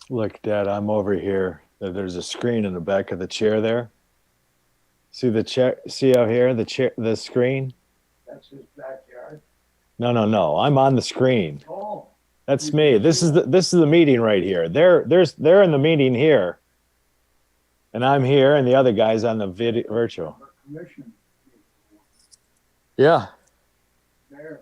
Look, Dad, I'm over here. There's a screen in the back of the chair there. See the chair? See out here, the chair, the screen? That's his backyard. No. I'm on the screen. Oh, That's me. This is the meeting right here. They're in the meeting here, and I'm here, and the other guy's on the virtual. commission Yeah. there.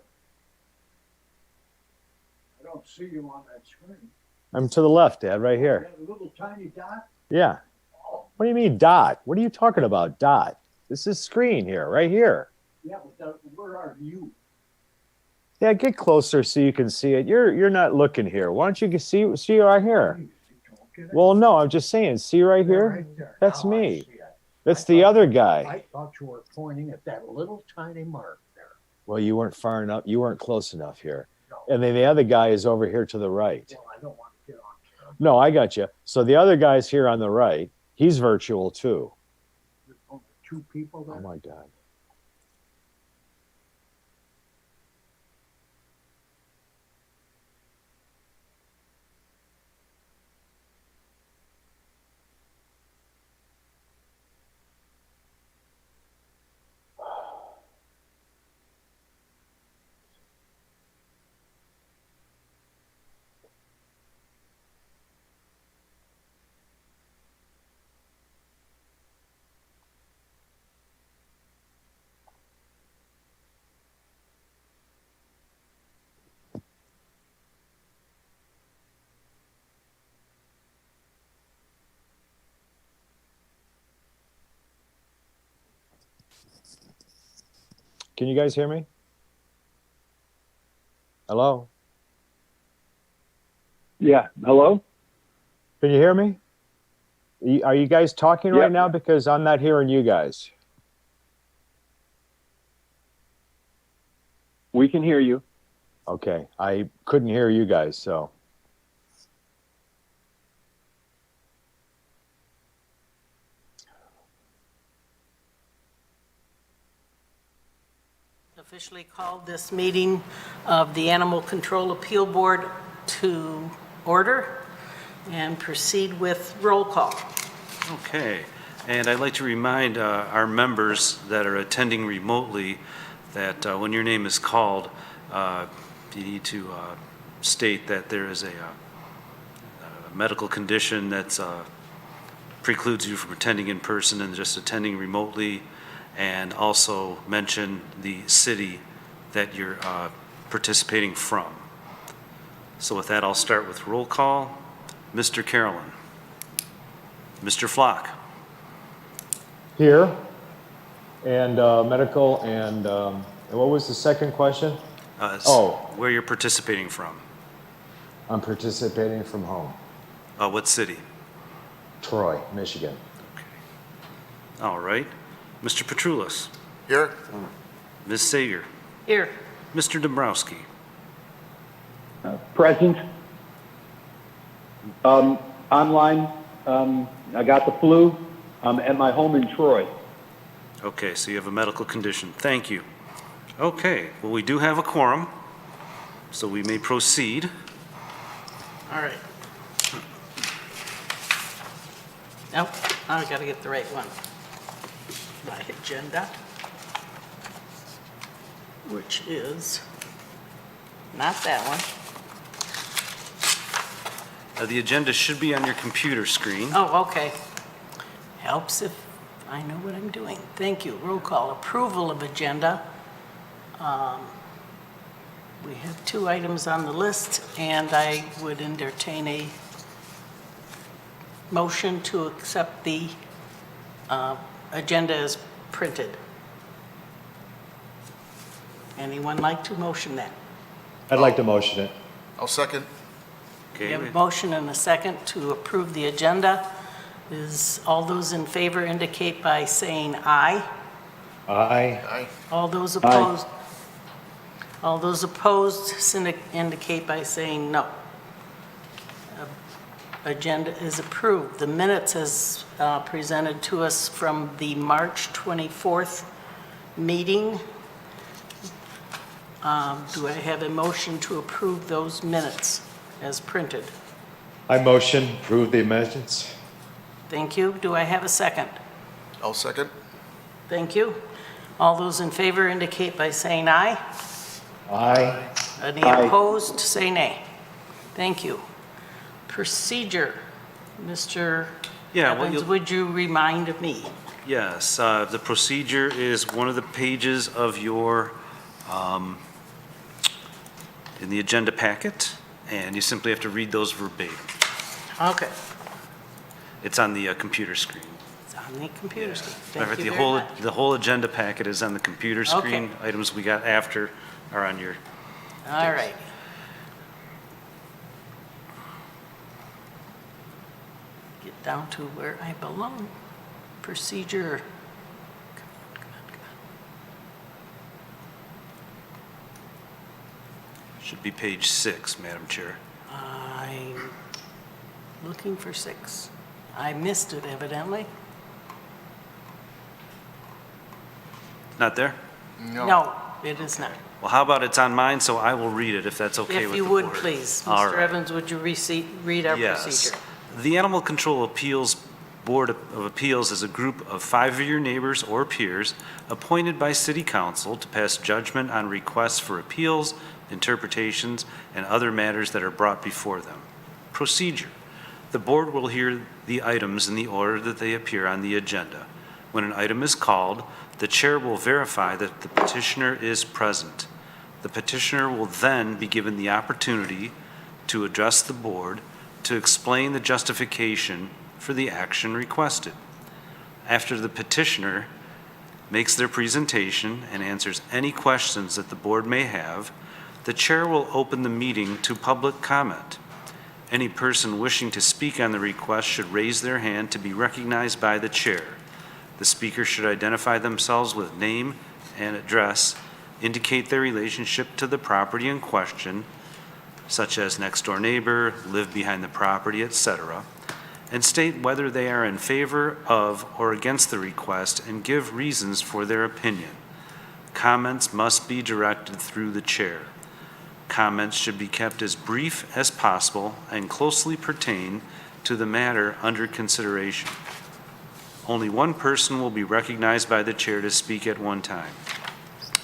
I don't see you on that screen. I'm to the left, Dad, right here. That little tiny dot? Yeah. Oh, What do you mean dot? What are you talking about, dot? This is screen here, right here. yeah, but where are you? Yeah, get closer so you can see it. You're not looking here. Why don't you see right here? Well, no, I'm just saying, see right here? Right there. That's Now I me. see it. That's the other guy. I thought you were pointing at that little tiny mark there. Well, you weren't far enough. You weren't close enough here. No. And then the other guy is over here to the right. Well, I don't want to get on camera. No, I got you. So the other guy's here on the right. He's virtual too. There's only two people there. Oh my God. Can you guys hear me? Hello? Yeah. Hello? Can you hear me? Are you guys talking right Yep. now? Because I'm not hearing you guys. We can hear you. Okay. I couldn't hear you guys, so. Officially called this meeting of the Animal Control Appeal Board to order and proceed with roll call. Okay, and I'd like to remind our members that are attending remotely that when your name is called, you need to state that there is a medical condition that precludes you from attending in person and just attending remotely, and also mention the city that you're participating from. So with that, I'll start with roll call. Mr. Carolyn. Mr. Flock. Here. And medical and what was the second question? Where you're participating from. I'm participating from home. What city? Troy, Michigan. All right. Mr. Petroulis. Here. Ms. Sager. Here. Mr. Dombrowski. Present. Online. I got the flu. I'm at my home in Troy. Okay, so you have a medical condition. Thank you. Okay, well, we do have a quorum, so we may proceed. All right. Nope, now I gotta get the right one. My agenda, which is not that one. The agenda should be on your computer screen. Oh, okay. Helps if I know what I'm doing. Thank you. Roll call. Approval of agenda. We have two items on the list, and I would entertain a motion to accept the agenda as printed. Anyone like to motion that? I'd like to motion it. I'll second. We Okay, have a motion and a second to approve the agenda. All those in favor indicate by saying aye. Aye. Aye. All those opposed? All those opposed indicate by saying no. Agenda is approved. The minutes as presented to us from the March 24th meeting. Do I have a motion to approve those minutes as printed? I motion approve the amendments. Thank you. Do I have a second? I'll second. Thank you. All those in favor indicate by saying aye. Aye. Any Aye. opposed, say nay. Thank you. Procedure. Mr. Yeah, well, Evans, you'll- would you remind me? Yes, the procedure is one of the pages of your, in the agenda packet, and you simply have to read those verbatim. Okay. It's on the computer screen. It's on the computer screen. Remember, Thank you the very whole, much. the whole agenda packet is on the computer screen. Okay. Items we got after are on your, All right. Get down to where I belong. Procedure. Come on, come on, come on. should be page 6, Madam Chair. I'm looking for 6. I missed it evidently. Not there? No, it is not. Well, how about it's on mine, so I will read it if that's okay If with you the would, board. please. All Mr. right. Evans, would you read our Yes. procedure? The Animal Control Appeals Board of Appeals is a group of 5 of your neighbors or peers appointed by City Council to pass judgment on requests for appeals, interpretations, and other matters that are brought before them. Procedure. The board will hear the items in the order that they appear on the agenda. When an item is called, the chair will verify that the petitioner is present. The petitioner will then be given the opportunity to address the board to explain the justification for the action requested. After the petitioner makes their presentation and answers any questions that the board may have, the chair will open the meeting to public comment. Any person wishing to speak on the request should raise their hand to be recognized by the chair. The speaker should identify themselves with name and address, indicate their relationship to the property in question, such as next door neighbor, live behind the property, etc., and state whether they are in favor of or against the request and give reasons for their opinion. Comments must be directed through the chair. Comments should be kept as brief as possible and closely pertain to the matter under consideration. Only one person will be recognized by the chair to speak at one time.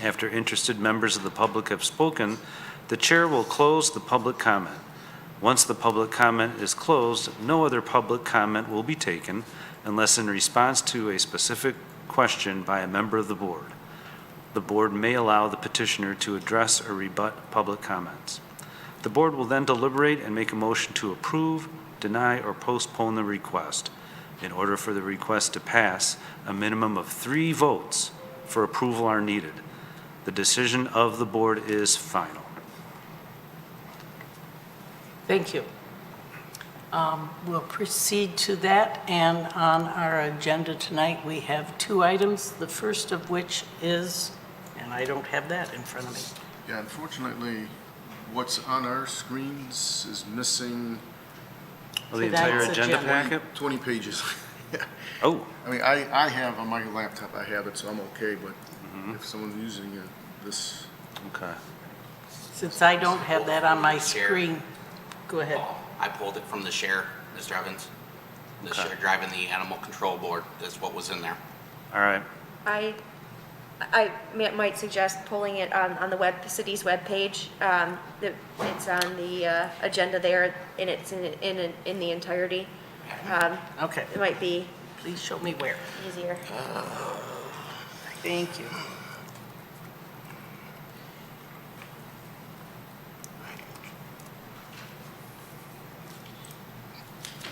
After interested members of the public have spoken, the chair will close the public comment. Once the public comment is closed, no other public comment will be taken unless in response to a specific question by a member of the board. The board may allow the petitioner to address or rebut public comments. The board will then deliberate and make a motion to approve, deny, or postpone the request. In order for the request to pass, a minimum of 3 votes for approval are needed. The decision of the board is final. Thank you. We'll proceed to that, and on our agenda tonight, we have 2 items, the first of which is, and I don't have that in front of me. Yeah, unfortunately, what's on our screens is missing Well, the So that's entire agenda agenda. packet? 20 pages. Yeah. Oh, I mean, I have on my laptop, I have it, so I'm okay, but if someone's using it, this, okay. Since I don't have that on my Share. screen, go ahead. I pulled it from the share, Mr. Evans. The Okay. share driving the animal control board, that's what was in there. All right. Might suggest pulling it on the city's webpage. It's on the agenda there, and it's in the entirety. Okay, It might be please show me where. easier. Thank you.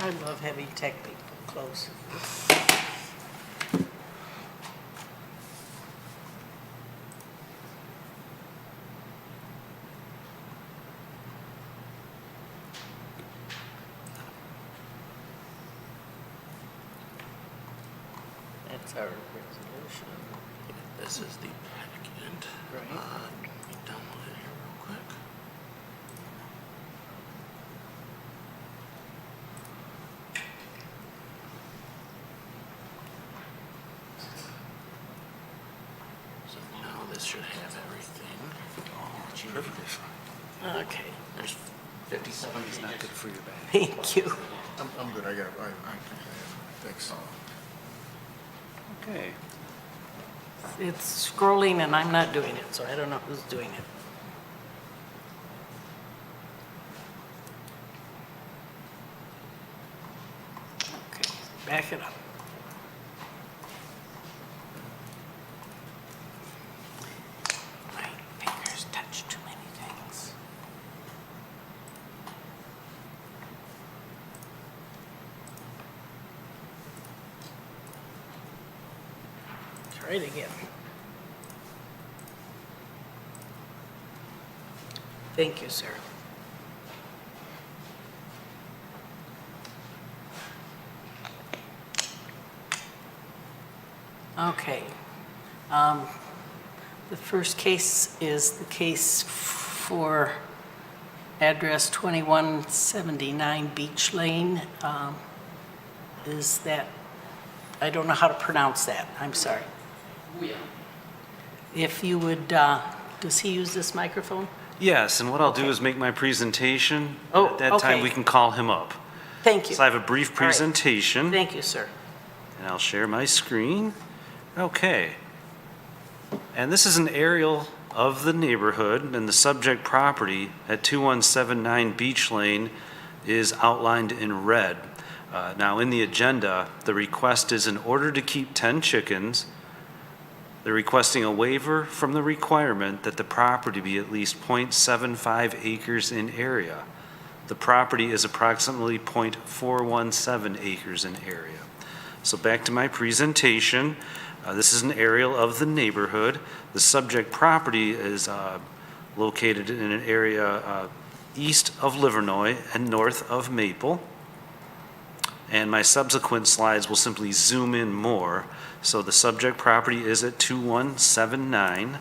I love having tech people close. That's our resolution. This is the packet. Right. Let me download it here real quick. So now this should have everything. Perfectly fine. Okay. There's 57 It's not good pages. for your back. Thank you. I'm good, I got, thanks. Okay. It's scrolling and I'm not doing it, so I don't know who's doing it. Okay, back it up. My fingers touch too many things. Try it again. Thank you, sir. Okay. The first case is the case for address 2179 Beach Lane. Is that, I don't know how to pronounce that, I'm sorry. If you would, does he use this microphone? Yes, and what I'll do Okay. is make my presentation. Oh, At that time, okay. we can call him up. Thank you. So I have a brief All right. presentation, Thank you, sir. and I'll share my screen. Okay. And this is an aerial of the neighborhood, and the subject property at 2179 Beach Lane is outlined in red. Now, in the agenda, the request is in order to keep 10 chickens, they're requesting a waiver from the requirement that the property be at least 0.75 acres in area. The property is approximately 0.417 acres in area. So back to my presentation. This is an aerial of the neighborhood. The subject property is located in an area east of Livernois and north of Maple. And my subsequent slides will simply zoom in more. So the subject property is at 2179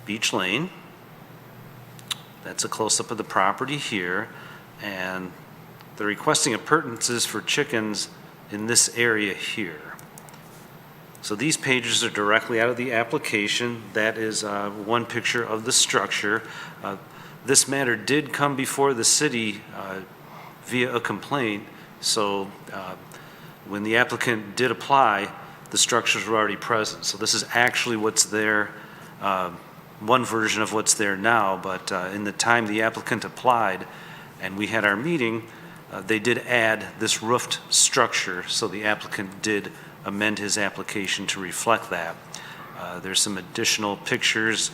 Beach Lane. That's a close-up of the property here. And they're requesting appurtenances for chickens in this area here. So these pages are directly out of the application. That is one picture of the structure. This matter did come before the city via a complaint. So when the applicant did apply, the structures were already present. So this is actually what's there, one version of what's there now, but in the time the applicant applied and we had our meeting, they did add this roofed structure, so the applicant did amend his application to reflect that. There's some additional pictures,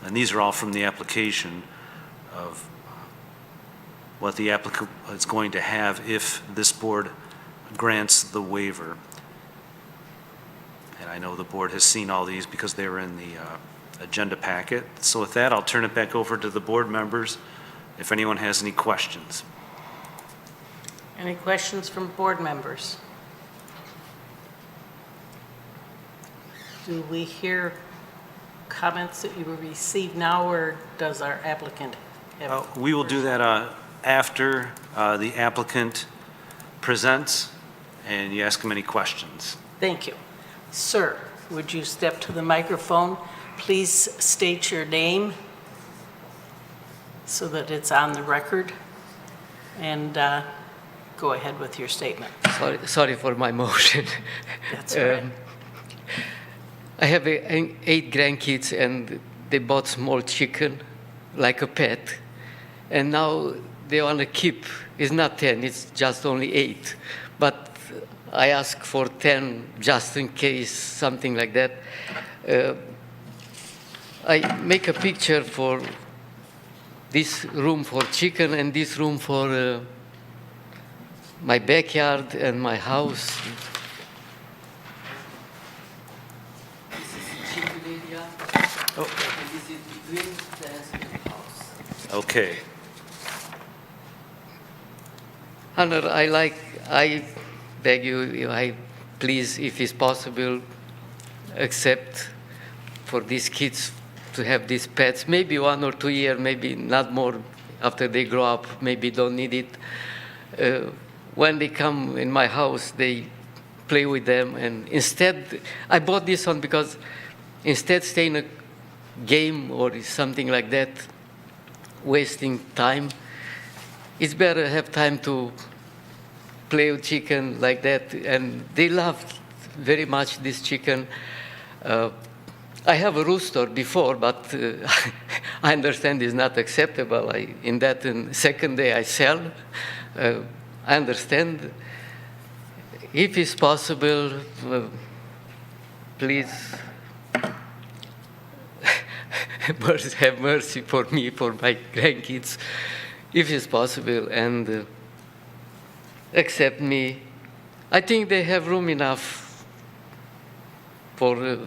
and these are all from the application of what the applicant is going to have if this board grants the waiver. And I know the board has seen all these because they were in the agenda packet. So with that, I'll turn it back over to the board members if anyone has any questions. Any questions from board members? Do we hear comments that you will receive now, or does our applicant have? We will do that after the applicant presents and you ask him any questions. Thank you. Sir, would you step to the microphone? Please state your name so that it's on the record, and go ahead with your statement. Sorry for my motion. That's all right. I have 8 grandkids, and they bought small chicken, like a pet, and now they want to keep. It's not 10; it's just only 8. But I ask for 10 just in case something like that. I make a picture for this room for chicken and this room for my backyard and my house. This is chicken area. Oh. And this is between fence and house. Okay. Hunter, I beg you, please, if it's possible, accept for these kids to have these pets, maybe 1 or 2 years, maybe not more after they grow up, maybe don't need it. When they come in my house, they play with them, and instead, I bought this one because instead staying a game or something like that, wasting time, it's better have time to play with chicken like that. And they love very much this chicken. I have a rooster before, but I understand it's not acceptable. In second day I sell. I understand. If it's possible, please have mercy for me, for my grandkids, if it's possible, and accept me. I think they have room enough for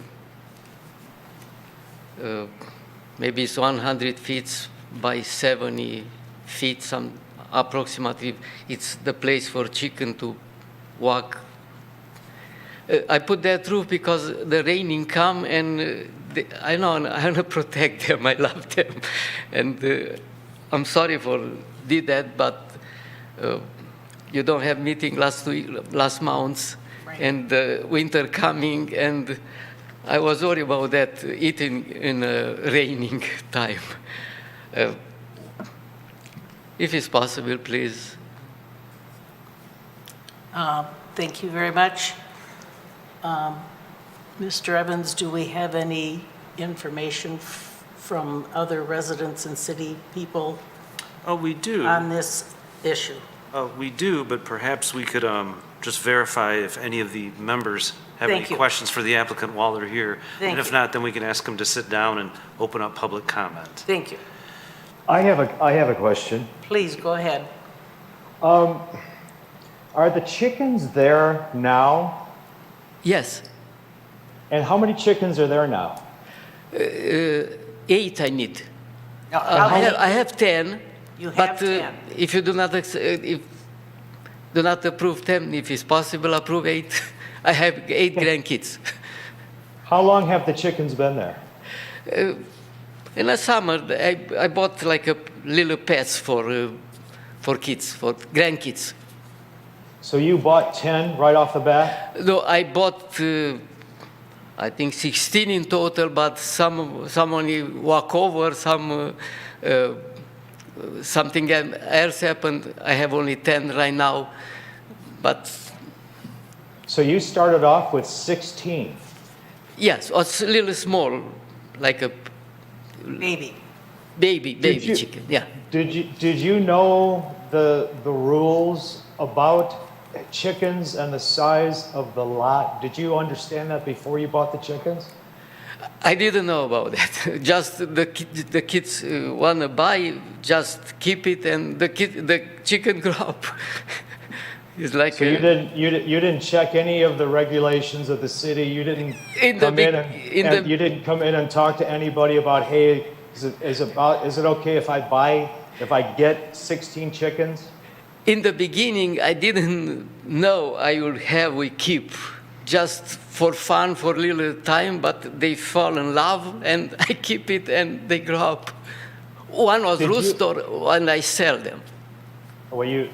maybe it's 100 feet by 70 feet, some approximately. It's the place for chicken to walk. I put that roof because the raining come and I want to protect them. I love them, and I'm sorry for did that, but you don't have meeting last months, right. And winter coming, and I was worried about that eating in raining time. If it's possible, please. Thank you very much. Mr. Evans, do we have any information from other residents and city people Oh, we do. on this issue? We do, but perhaps we could just verify if any of the members have Thank any you. questions for the applicant while they're here. Thank And if you. not, then we can ask them to sit down and open up public comment. Thank you. I have a question. Please, go ahead. Are the chickens there now? Yes. And how many chickens are there now? 8 I need. How many? I have 10. You have But 10. if you do not do not approve 10, if it's possible, approve 8. I have 8 grandkids. How long have the chickens been there? In the summer, I bought like a little pets for kids, for grandkids. So you bought 10 right off the bat? No, I bought, I think 16 in total, but some only walk over, something else happened. I have only 10 right now, but So you started off with 16. yes, it's a little small, like a Baby. baby you- chicken. Yeah. Did you know the rules about chickens and the size of the lot? Did you understand that before you bought the chickens? I didn't know about that. Just the kids want to buy, just keep it, and the chicken grow up. It's like So you didn't check any of the regulations of the city. You didn't In the come big- in in and the- you didn't come in and talk to anybody about, hey, is it okay if I get 16 chickens? In the beginning, I didn't know we keep just for fun, for a little time, but they fall in love, and I keep it, and they grow up. One was Did you- rooster, and I sell them. Well, you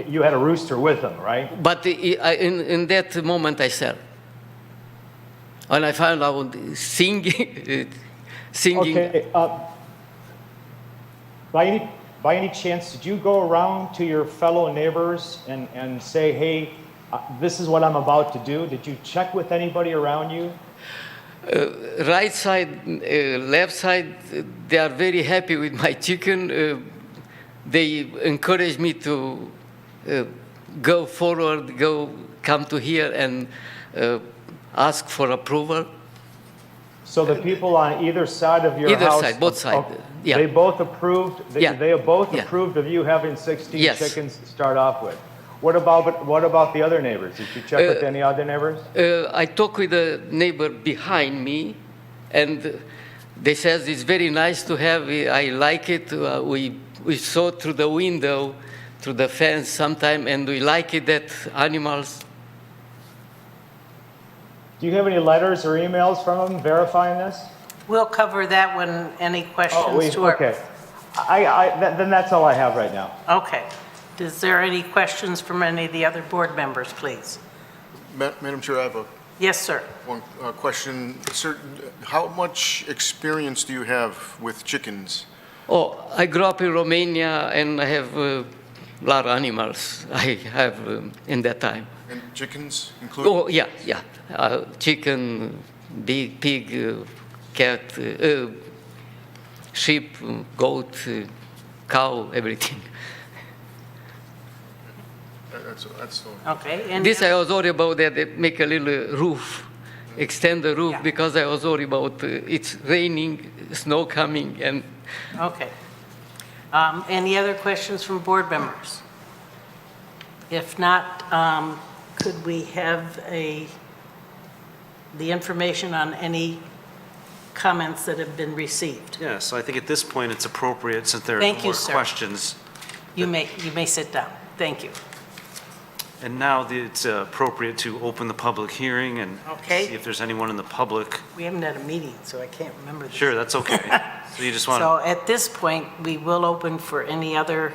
Yeah. had a rooster with them, right? But in that moment, I sell. When I found out singing, Okay. By any chance, did you go around to your fellow neighbors and say, hey, this is what I'm about to do? Did you check with anybody around you? right side, left side, they are very happy with my chicken. They encourage me to go forward, come to here and ask for approval. So the people on either side of your Either house? side, both sides, yeah. They both approved? Yeah. They both Yeah. approved of you having 16 Yes. chickens to start off with? What about the other neighbors? Did you check with any other neighbors? I talked with the neighbor behind me, and they says it's very nice to have. I like it. We saw through the window, through the fence sometime, and we like it that animals. Do you have any letters or emails from them verifying this? We'll cover that when any questions to our... Okay. Then that's all I have right now. Okay. Is there any questions from any of the other board members, please? Madam Chair, I have Yes, sir. one question. Sir, how much experience do you have with chickens? Oh, I grew up in Romania, and I have a lot of animals I have in that time. And chickens included? Oh, yeah, yeah. Chicken, pig, cat, sheep, goat, cow, everything. That's so. Okay, and This I was worried about that they make a little roof, extend the roof, Yeah. because I was worried about it's raining, snow coming, and okay. Any other questions from board members? If not, could we have the information on any comments that have been received? Yeah, so I think at this point, it's appropriate, since there are Thank no you, more sir. questions. You may sit down. Thank you. And now it's appropriate to open the public hearing and Okay. see if there's anyone in the public. We haven't had a meeting, so I can't remember this. Sure, that's okay. So you just want So at this point, we will open for any other,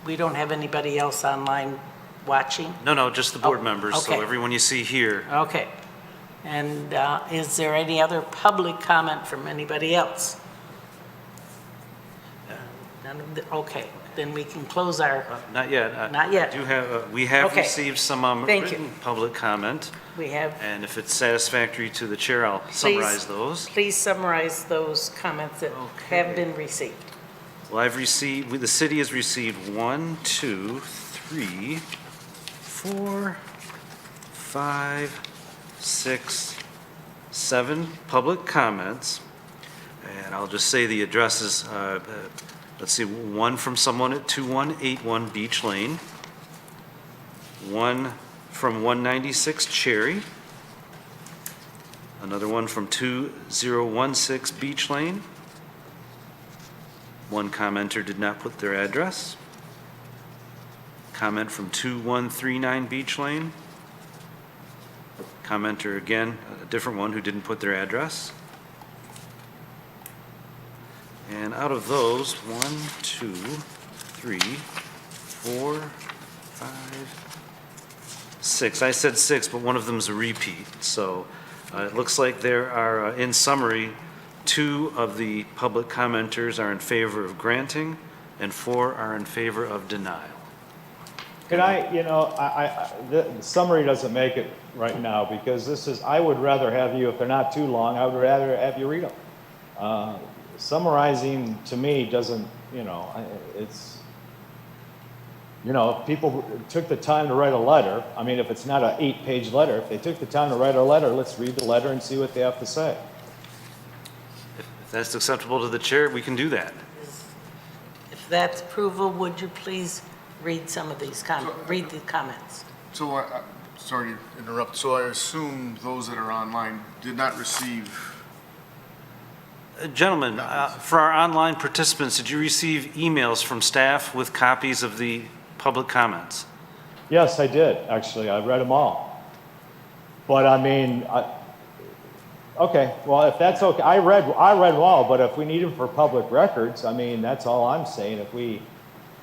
we don't have anybody else online watching? No, just the board Oh, members, so okay. everyone you see here. Okay. And is there any other public comment from anybody else? None of the, okay, then we can close our, Not yet. Not yet. We have Okay. received some Thank you. written public comment, we have, and if it's satisfactory to the chair, I'll summarize those. please summarize those comments that have been received. Well, the city has received 1, 2, 3, 4, 5, 6, 7 public comments. And I'll just say the addresses, let's see, one from someone at 2181 Beach Lane, one from 196 Cherry, another one from 2016 Beach Lane. One commenter did not put their address. Comment from 2139 Beach Lane. Commenter again, a different one who didn't put their address. And out of those, 1, 2, 3, 4, 5, 6. I said 6, but one of them is a repeat. So it looks like there are, in summary, 2 of the public commenters are in favor of granting, and 4 are in favor of denial. Can I, the summary doesn't make it right now, because I would rather have you, if they're not too long, I would rather have you read them. Summarizing, to me, doesn't, it's, if people took the time to write a letter, I mean, if it's not an 8-page letter, if they took the time to write a letter, let's read the letter and see what they have to say. If that's acceptable to the chair, we can do that. If that's approval, would you please read some of these read the comments? So, sorry to interrupt, so I assume those that are online did not receive, Gentlemen, for our online participants, did you receive emails from staff with copies of the public comments? Yes, I did, actually. I read them all. But I mean, okay, well, if that's okay, I read them all, but if we need them for public records, I mean, that's all I'm saying. If we,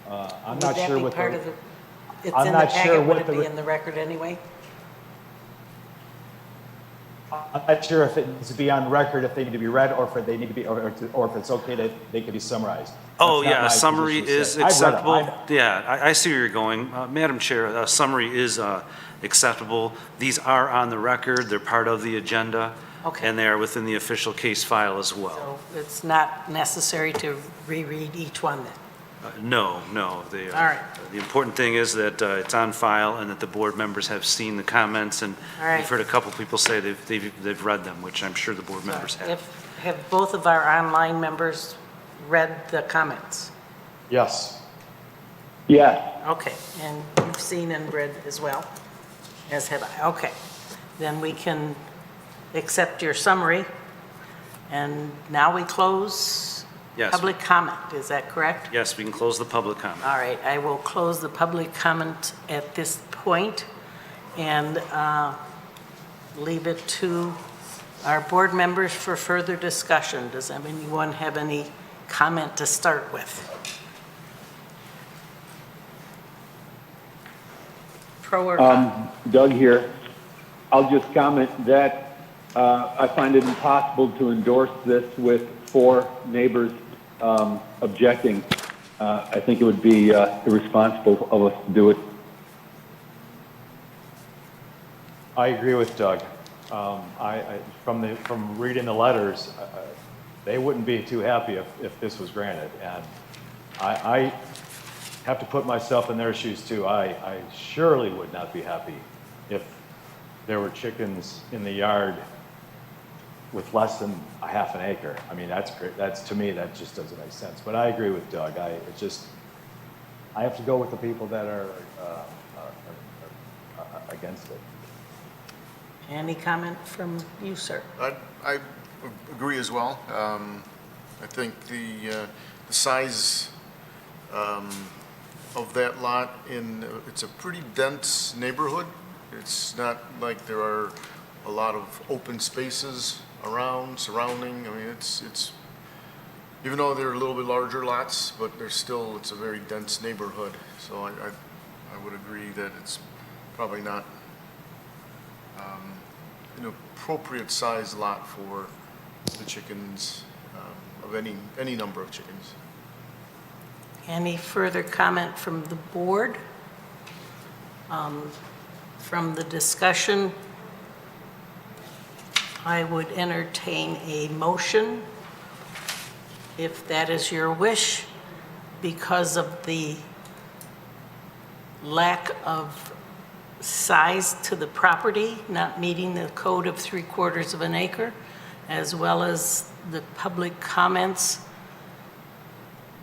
I'm not sure what Would that be part of the, the, it's I'm in the not sure packet, would what it the be re- in the record anyway? I'm not sure if it needs to be on record, if they need to be read, or if they need to be, or if it's okay that they can be summarized. Oh, That's not yeah, my a summary position to is say. I've read 'em. acceptable. Yeah, I see where you're going. Madam Chair, a summary is acceptable. These are on the record, they're part of the agenda, Okay. and they are within the official case file as well. So it's not necessary to reread each one then? No, they are. All right. The important thing is that it's on file and that the board members have seen the comments, and All right. we've heard a couple people say they've read them, which I'm sure the board members have. Have both of our online members read the comments? Yes. yes. Okay, and you've seen and read as well, as have I. Okay, then we can accept your summary. And now we close Yes. public comment, is that correct? Yes, we can close the public comment. All right, I will close the public comment at this point and leave it to our board members for further discussion. Does anyone have any comment to start with? Pro or con? Doug here. I'll just comment that I find it impossible to endorse this with 4 neighbors objecting, I think it would be irresponsible of us to do it. I agree with Doug. From reading the letters, they wouldn't be too happy if this was granted. And I have to put myself in their shoes too. I surely would not be happy if there were chickens in the yard with less than a half an acre. I mean, that's great. To me, that just doesn't make sense. But I agree with Doug. I have to go with the people that are against it. Any comment from you, sir? I agree as well. I think the size of that lot it's a pretty dense neighborhood. It's not like there are a lot of open spaces surrounding. I mean, it's even though they're a little bit larger lots, but it's a very dense neighborhood. So I would agree that it's probably not an appropriate size lot for the chickens, of any number of chickens. Any further comment from the board? From the discussion, I would entertain a motion, if that is your wish, because of the lack of size to the property, not meeting the code of 3/4 of an acre, as well as the public comments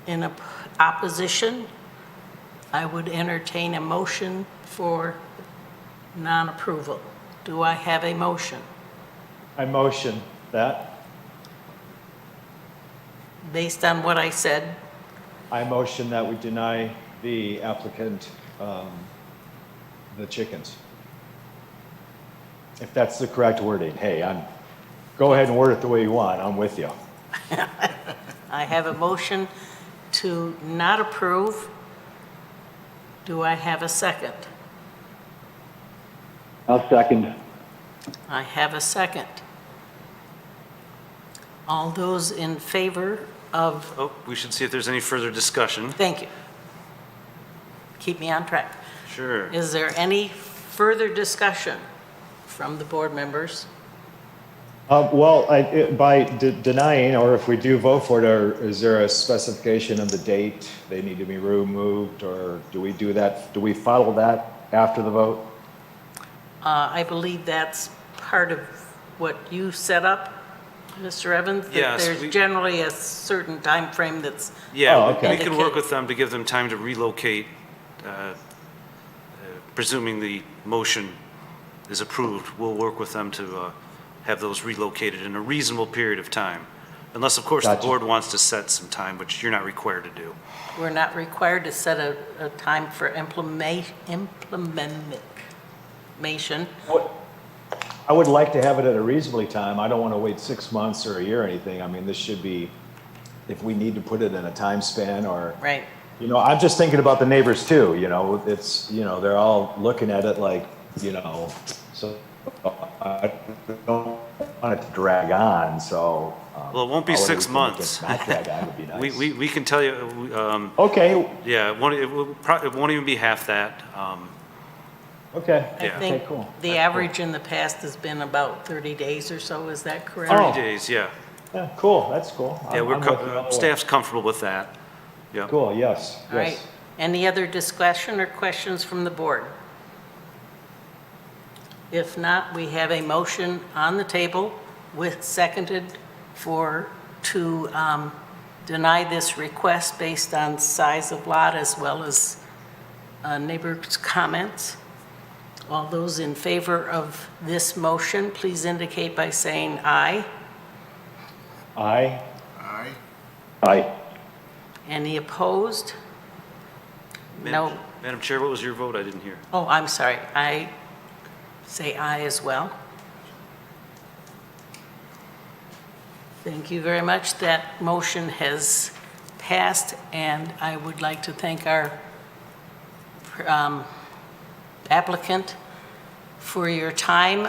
in opposition. I would entertain a motion for non-approval. Do I have a motion? I motion that. Based on what I said, I motion that we deny the applicant the chickens. If that's the correct wording. Hey, go ahead and word it the way you want. I'm with you. I have a motion to not approve. Do I have a second? I'll second. I have a second. All those in favor of, Oh, we should see if there's any further discussion. thank you. Keep me on track. Sure. Is there any further discussion from the board members? Well, by denying, or if we do vote for it, is there a specification of the date they need to be removed, or do we do that? Do we follow that after the vote? I believe that's part of what you set up, Mr. Evans? that Yes, There's generally a certain time frame that's, Yeah, Oh, okay. we can work with them to give them time to relocate, presuming the motion is approved. We'll work with them to have those relocated in a reasonable period of time. Unless, of course, the Gotcha. board wants to set some time, which you're not required to do. we're not required to set a time for implementation. I would like to have it at a reasonably time. I don't want to wait 6 months or a year or anything. I mean, this should be, if we need to put it in a time span or, Right. I'm just thinking about the neighbors too, it's, they're all looking at it like, so I don't want it to drag on, so. Well, it won't be I would 6 think months. Not drag on would be nice. We can tell you, Okay, yeah, it won't even be half that. okay. I Yeah. think Okay, cool. the average in the past has been about 30 days or so, is that correct? 30 Oh. days, yeah. Yeah, cool, that's cool. Yeah, I'm with you all the way. staff's comfortable with that. Yeah. Cool, yes, All right. yes. Any other discussion or questions from the board? If not, we have a motion on the table with seconded to deny this request based on size of lot as well as neighbors' comments. All those in favor of this motion, please indicate by saying aye. Aye. Aye. Aye. Any opposed? No. Madam Chair, what was your vote? I didn't hear. Oh, I'm sorry. I say aye as well. Thank you very much. That motion has passed, and I would like to thank our applicant for your time.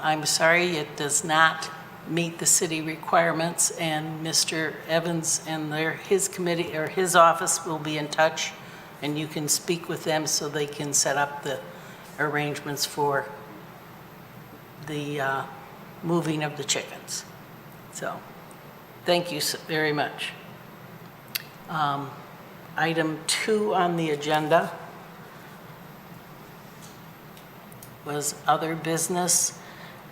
I'm sorry it does not meet the city requirements, and Mr. Evans and his committee, or his office will be in touch, and you can speak with them so they can set up the arrangements for the moving of the chickens. So, thank you very much. Item 2 on the agenda was other business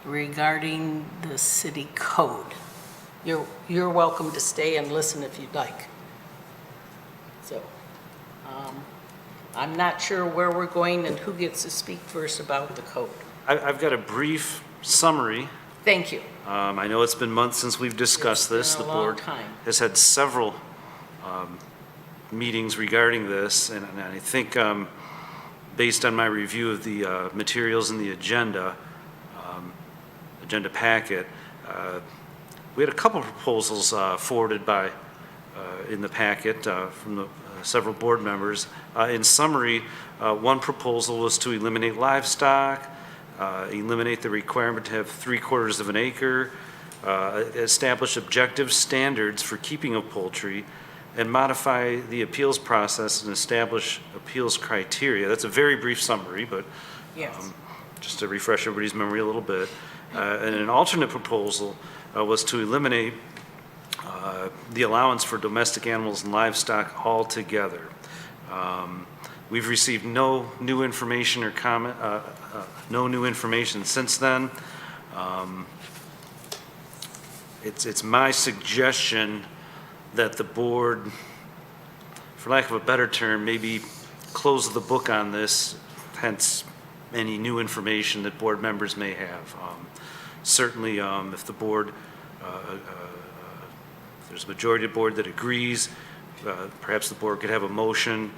regarding the city code. You're welcome to stay and listen if you'd like. So, I'm not sure where we're going and who gets to speak first about the code. I've got a brief summary. Thank you. I know it's been months since we've discussed this. It's been The a long board time. has had several meetings regarding this, and I think based on my review of the materials in the agenda packet, we had a couple of proposals forwarded by in the packet from the several board members. In summary, one proposal was to eliminate livestock, eliminate the requirement to have 3/4 of an acre, establish objective standards for keeping of poultry, and modify the appeals process and establish appeals criteria. That's a very brief summary, but Yes. just to refresh everybody's memory a little bit. And an alternate proposal was to eliminate the allowance for domestic animals and livestock altogether. We've received no new information or comment, no new information since then. It's my suggestion that the board, for lack of a better term, maybe close the book on this, hence any new information that board members may have. Certainly, if the board, if there's a majority of the board that agrees, perhaps the board could have a motion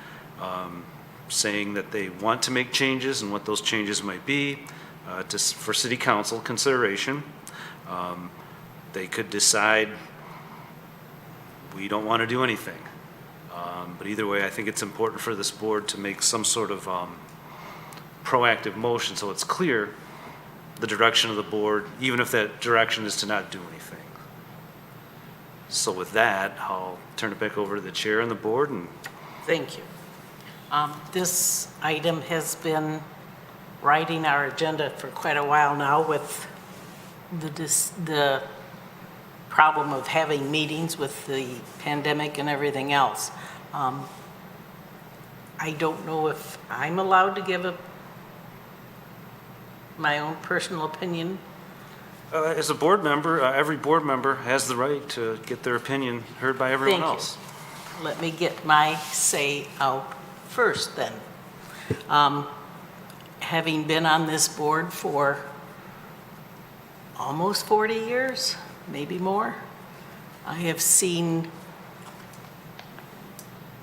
saying that they want to make changes and what those changes might be for city council consideration. They could decide we don't want to do anything. But either way, I think it's important for this board to make some sort of proactive motion so it's clear the direction of the board, even if that direction is to not do anything. So with that, I'll turn it back over to the chair and the board. And Thank you. This item has been writing our agenda for quite a while now with the problem of having meetings with the pandemic and everything else. I don't know if I'm allowed to give my own personal opinion. as a board member, every board member has the right to get their opinion heard by everyone Thank you. else. Let me get my say out first then. Having been on this board for almost 40 years, maybe more, I have seen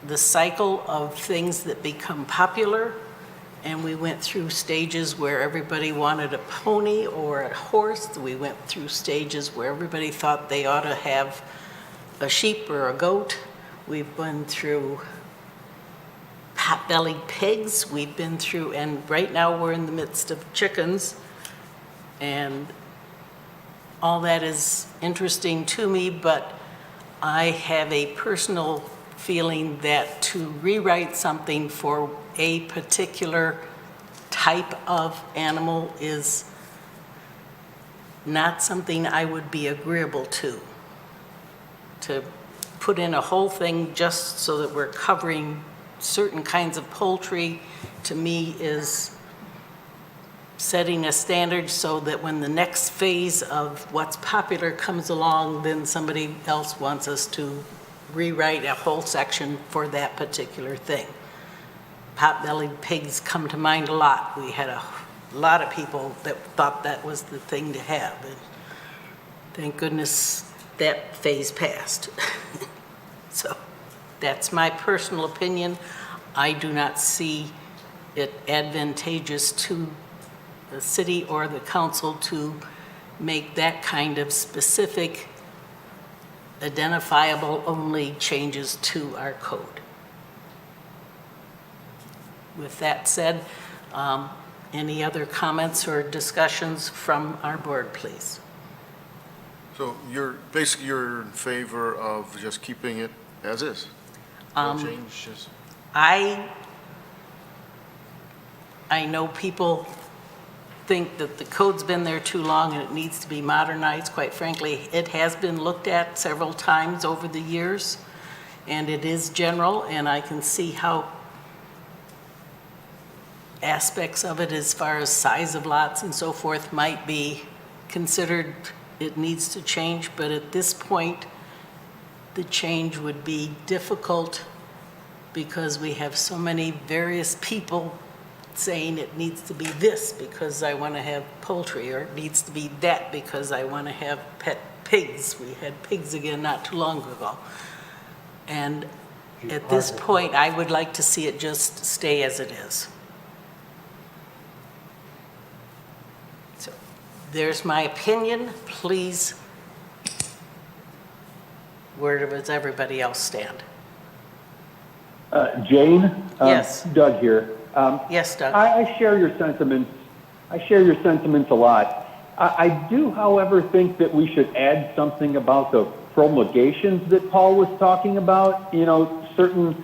the cycle of things that become popular, and we went through stages where everybody wanted a pony or a horse. We went through stages where everybody thought they ought to have a sheep or a goat. We've been through pot-bellied pigs. We've been through, and right now we're in the midst of chickens. And all that is interesting to me, but I have a personal feeling that to rewrite something for a particular type of animal is not something I would be agreeable to. To put in a whole thing just so that we're covering certain kinds of poultry, to me, is setting a standard so that when the next phase of what's popular comes along, then somebody else wants us to rewrite a whole section for that particular thing. Pot-bellied pigs come to mind a lot. We had a lot of people that thought that was the thing to have, and thank goodness that phase passed. So that's my personal opinion. I do not see it advantageous to the city or the council to make that kind of specific, identifiable only changes to our code. With that said, any other comments or discussions from our board, please? So basically you're in favor of just keeping it as is? No change, just, I know people think that the code's been there too long and it needs to be modernized. Quite frankly, it has been looked at several times over the years, and it is general, and I can see how aspects of it as far as size of lots and so forth might be considered it needs to change, but at this point, the change would be difficult because we have so many various people saying it needs to be this because I want to have poultry, or it needs to be that because I want to have pet pigs. We had pigs again not too long ago. And at this point, I would like to see it just stay as it is. So there's my opinion. Please, where does everybody else stand? Jane? Yes. Doug here. Yes, Doug. I share your sentiments. I share your sentiments a lot. I do, however, think that we should add something about the promulgations that Paul was talking about. You know, certain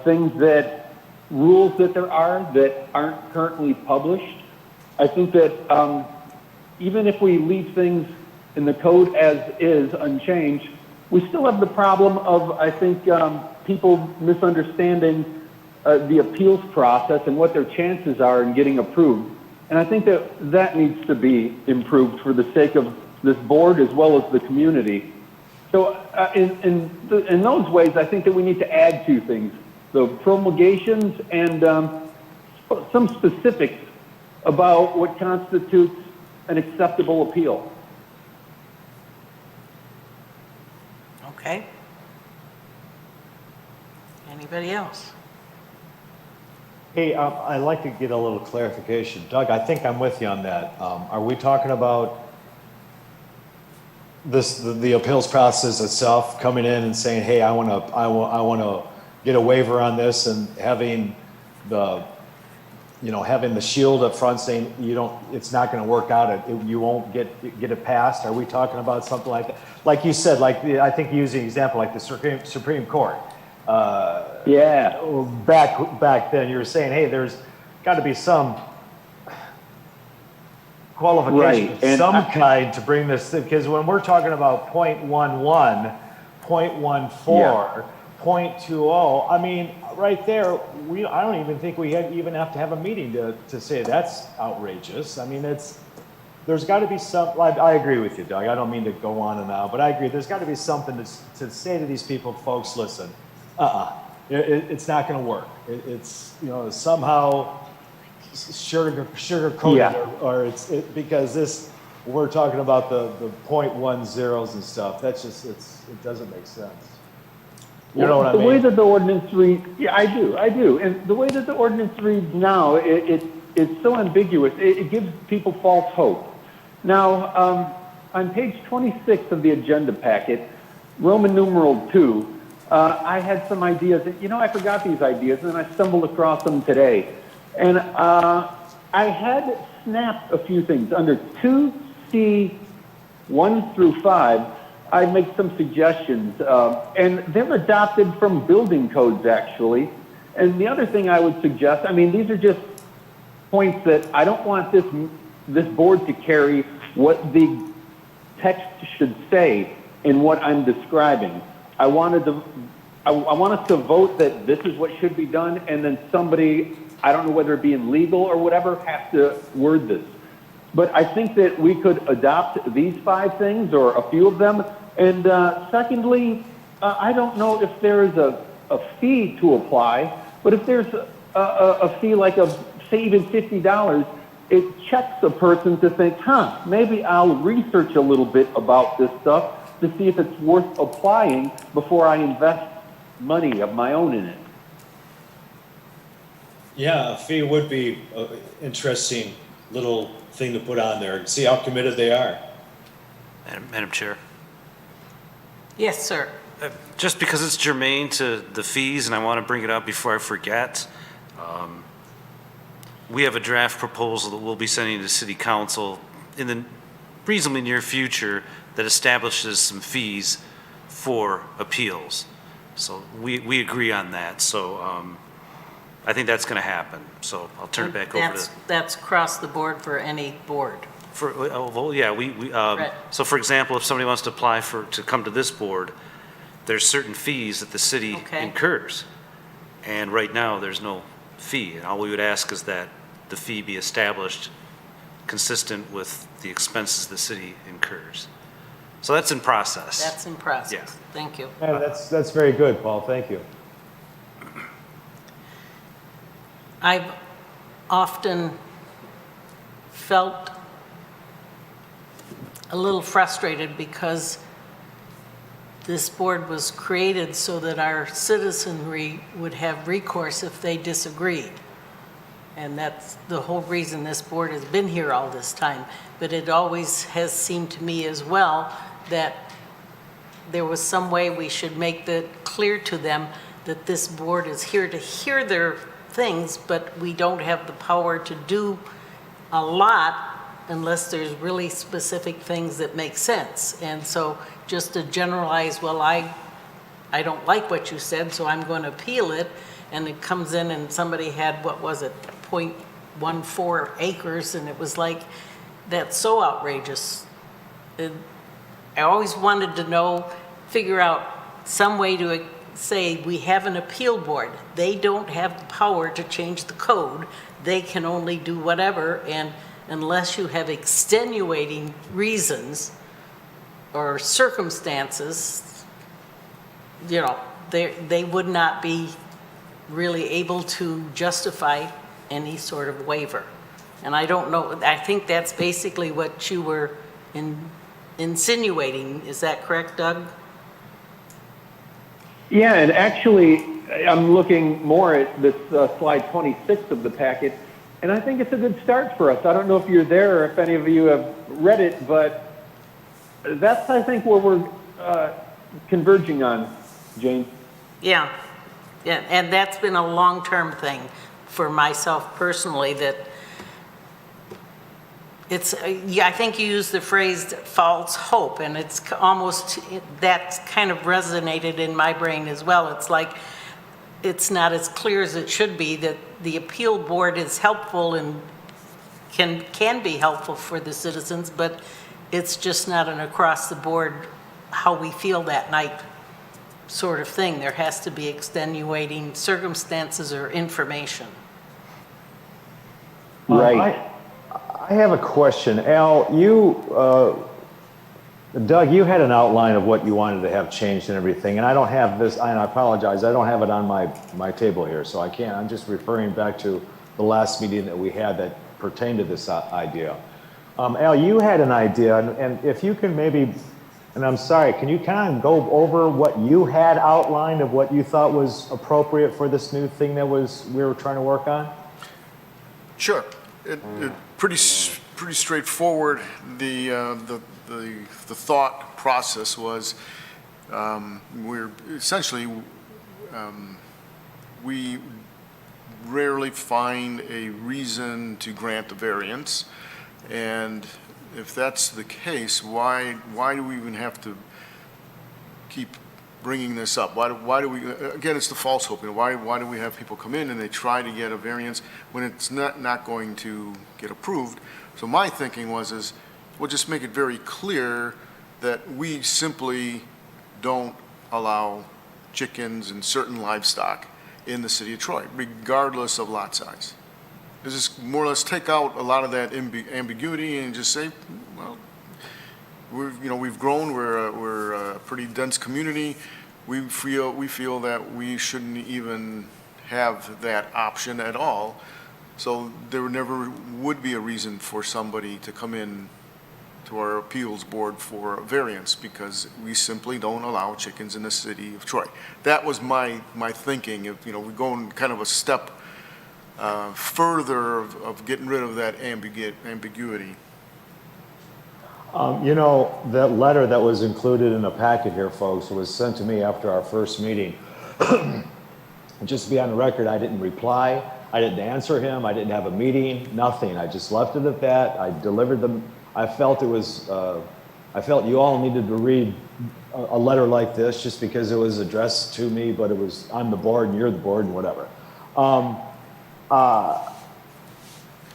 things rules that there are that aren't currently published. I think that even if we leave things in the code as is, unchanged, we still have the problem of, I think, people misunderstanding the appeals process and what their chances are in getting approved. And I think that needs to be improved for the sake of this board as well as the community. So in those ways, I think that we need to add two things: the promulgations and some specifics about what constitutes an acceptable appeal. Okay. Anybody else? Hey, I'd like to get a little clarification. Doug, I think I'm with you on that. Are we talking about the appeals process itself, coming in and saying, hey, I want to get a waiver on this, and having the shield up front saying it's not going to work out, you won't get it passed? Are we talking about something like that? Like you said, I think you used the example like the Supreme Court. Yeah. Back then, you were saying, hey, there's got to be some qualification Right. of some kind to bring this, because when we're talking about 0.11, 0.14, 0.20, I mean, right there, I don't even think we even have to have a meeting to say that's outrageous. I mean, there's got to be some, I agree with you, Doug. I don't mean to go on and on, but I agree. There's got to be something to say to these people, folks, listen, it's not going to work. It's, somehow sugar-coated, Yeah. or because we're talking about the 0.10s and stuff. That's just, it doesn't make sense. You know what I mean? The way that the ordinance reads, yeah, I do. And the way that the ordinance reads now, it's so ambiguous. It gives people false hope. Now, on page 26 of the agenda packet, Roman numeral 2, I had some ideas. I forgot these ideas, and I stumbled across them today. And I had snapped a few things. Under 2C 1 through 5, I make some suggestions, and they're adopted from building codes, actually. And the other thing I would suggest, these are just points that I don't want this board to carry what the text should say in what I'm describing. I want us to vote that this is what should be done, and then somebody, I don't know whether it be in legal or whatever, has to word this. But I think that we could adopt these 5 things, or a few of them. And secondly, I don't know if there is a fee to apply, but if there's a fee like say even $50, it checks a person to think, maybe I'll research a little bit about this stuff to see if it's worth applying before I invest money of my own in it. Yeah, a fee would be an interesting little thing to put on there and see how committed they are. Madam Chair, Yes, sir. just because it's germane to the fees, and I want to bring it up before I forget, we have a draft proposal that we'll be sending to City Council in the reasonably near future that establishes some fees for appeals. So we agree on that. So I think that's going to happen. So I'll turn it back over to. That's across the board for any board. Well, yeah, Right. so for example, if somebody wants to apply to come to this board, there's certain fees that the city Okay. incurs. And right now, there's no fee. And all we would ask is that the fee be established consistent with the expenses the city incurs. So that's in process. That's in process. Yeah. Thank you. Yeah, that's very good, Paul, thank you. I've often felt a little frustrated because this board was created so that our citizenry would have recourse if they disagreed. And that's the whole reason this board has been here all this time. But it always has seemed to me as well that there was some way we should make that clear to them that this board is here to hear their things, but we don't have the power to do a lot unless there's really specific things that make sense. And so just to generalize, well, I don't like what you said, so I'm going to appeal it, and it comes in and somebody had, what was it, 0.14 acres, and it was like, that's so outrageous. I always wanted to know, figure out some way to say we have an appeal board. They don't have the power to change the code. They can only do whatever, and unless you have extenuating reasons or circumstances, you know, they would not be really able to justify any sort of waiver. And I don't know, I think that's basically what you were insinuating. Is that correct, Doug? Yeah, and actually, I'm looking more at this slide 26 of the packet, and I think it's a good start for us. I don't know if you're there or if any of you have read it, but that's, I think, where we're converging on, Jane. Yeah, yeah, and that's been a long-term thing for myself personally, that it's, yeah, I think you used the phrase false hope, and it's almost, that's kind of resonated in my brain as well. It's like, it's not as clear as it should be that the appeal board is helpful and can be helpful for the citizens, but it's just not an across the board how we feel that night sort of thing. There has to be extenuating circumstances or information. Right. I have a question. Al, Doug, you had an outline of what you wanted to have changed and everything, and I don't have this, and I apologize, I don't have it on my table here, so I can't, I'm just referring back to the last meeting that we had that pertained to this idea. Al, you had an idea, and if you can maybe, and I'm sorry, can you kind of go over what you had outlined of what you thought was appropriate for this new thing that we were trying to work on? Sure. It pretty straightforward. The thought process was we're essentially we rarely find a reason to grant a variance, and if that's the case, why do we even have to keep bringing this up? Why do we, again, it's the false hope. You know, why do we have people come in and they try to get a variance when it's not going to get approved? So my thinking was we'll just make it very clear that we simply don't allow chickens and certain livestock in the city of Troy, regardless of lot size. Just more or less take out a lot of that ambiguity and just say, well, we've grown. We're a pretty dense community. We feel that we shouldn't even have that option at all. So there never would be a reason for somebody to come in to our appeals board for a variance because we simply don't allow chickens in the city of Troy. That was my thinking. If we're going kind of a step further of getting rid of that ambiguity. That letter that was included in the packet here, folks, was sent to me after our first meeting. Just to be on the record, I didn't reply. I didn't answer him. I didn't have a meeting, nothing. I just left it at that. I delivered them. I felt it was, I felt you all needed to read a letter like this just because it was addressed to me, but it was, I'm the board and you're the board and whatever.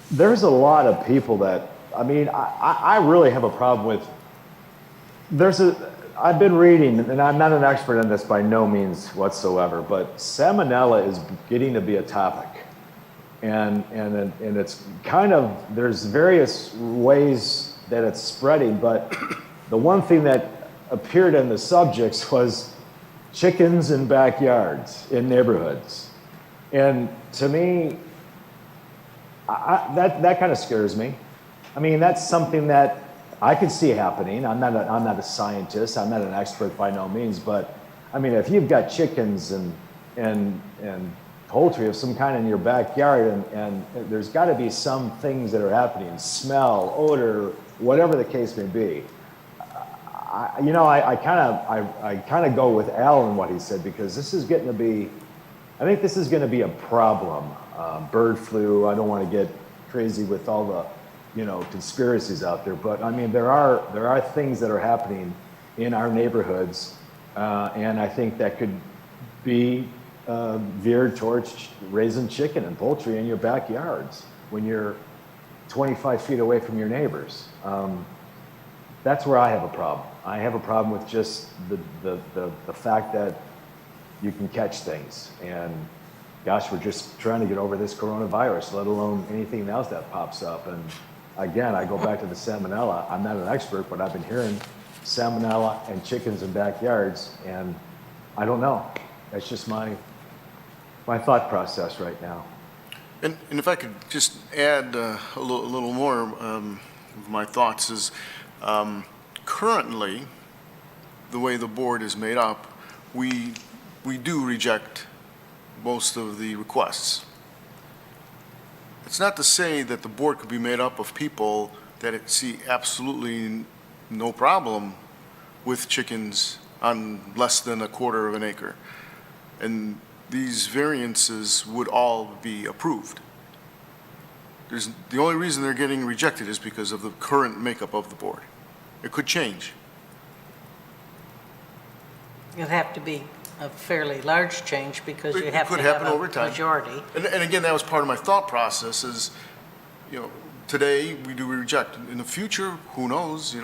There's a lot of people that, I mean, I really have a problem with, I've been reading, and I'm not an expert in this by no means whatsoever, but salmonella is getting to be a topic. And it's kind of, there's various ways that it's spreading, but the one thing that appeared in the subjects was chickens in backyards, in neighborhoods. And to me, that kind of scares me. I mean, that's something that I could see happening. I'm not a scientist. I'm not an expert by no means. But I mean, if you've got chickens and poultry of some kind in your backyard, and there's got to be some things that are happening, smell, odor, whatever the case may be. I kind of go with Al in what he said, because this is getting to be, I think this is going to be a problem. Bird flu. I don't want to get crazy with all the, conspiracies out there, but I mean, there are things that are happening in our neighborhoods, and I think that could be veered towards raising chicken and poultry in your backyards when you're 25 feet away from your neighbors. That's where I have a problem. I have a problem with just the fact that you can catch things, and gosh, we're just trying to get over this coronavirus, let alone anything else that pops up. And again, I go back to the salmonella. I'm not an expert, but I've been hearing salmonella and chickens in backyards, and I don't know. That's just my thought process right now. And if I could just add a little more of my thoughts is, currently, the way the board is made up, we do reject most of the requests. It's not to say that the board could be made up of people that see absolutely no problem with chickens on less than a quarter of an acre. And these variances would all be approved. The only reason they're getting rejected is because of the current makeup of the board. It could change. It'd have to be a fairly large change because you It have could to happen have over a time. majority. And again, that was part of my thought process is, today we reject. In the future, who knows,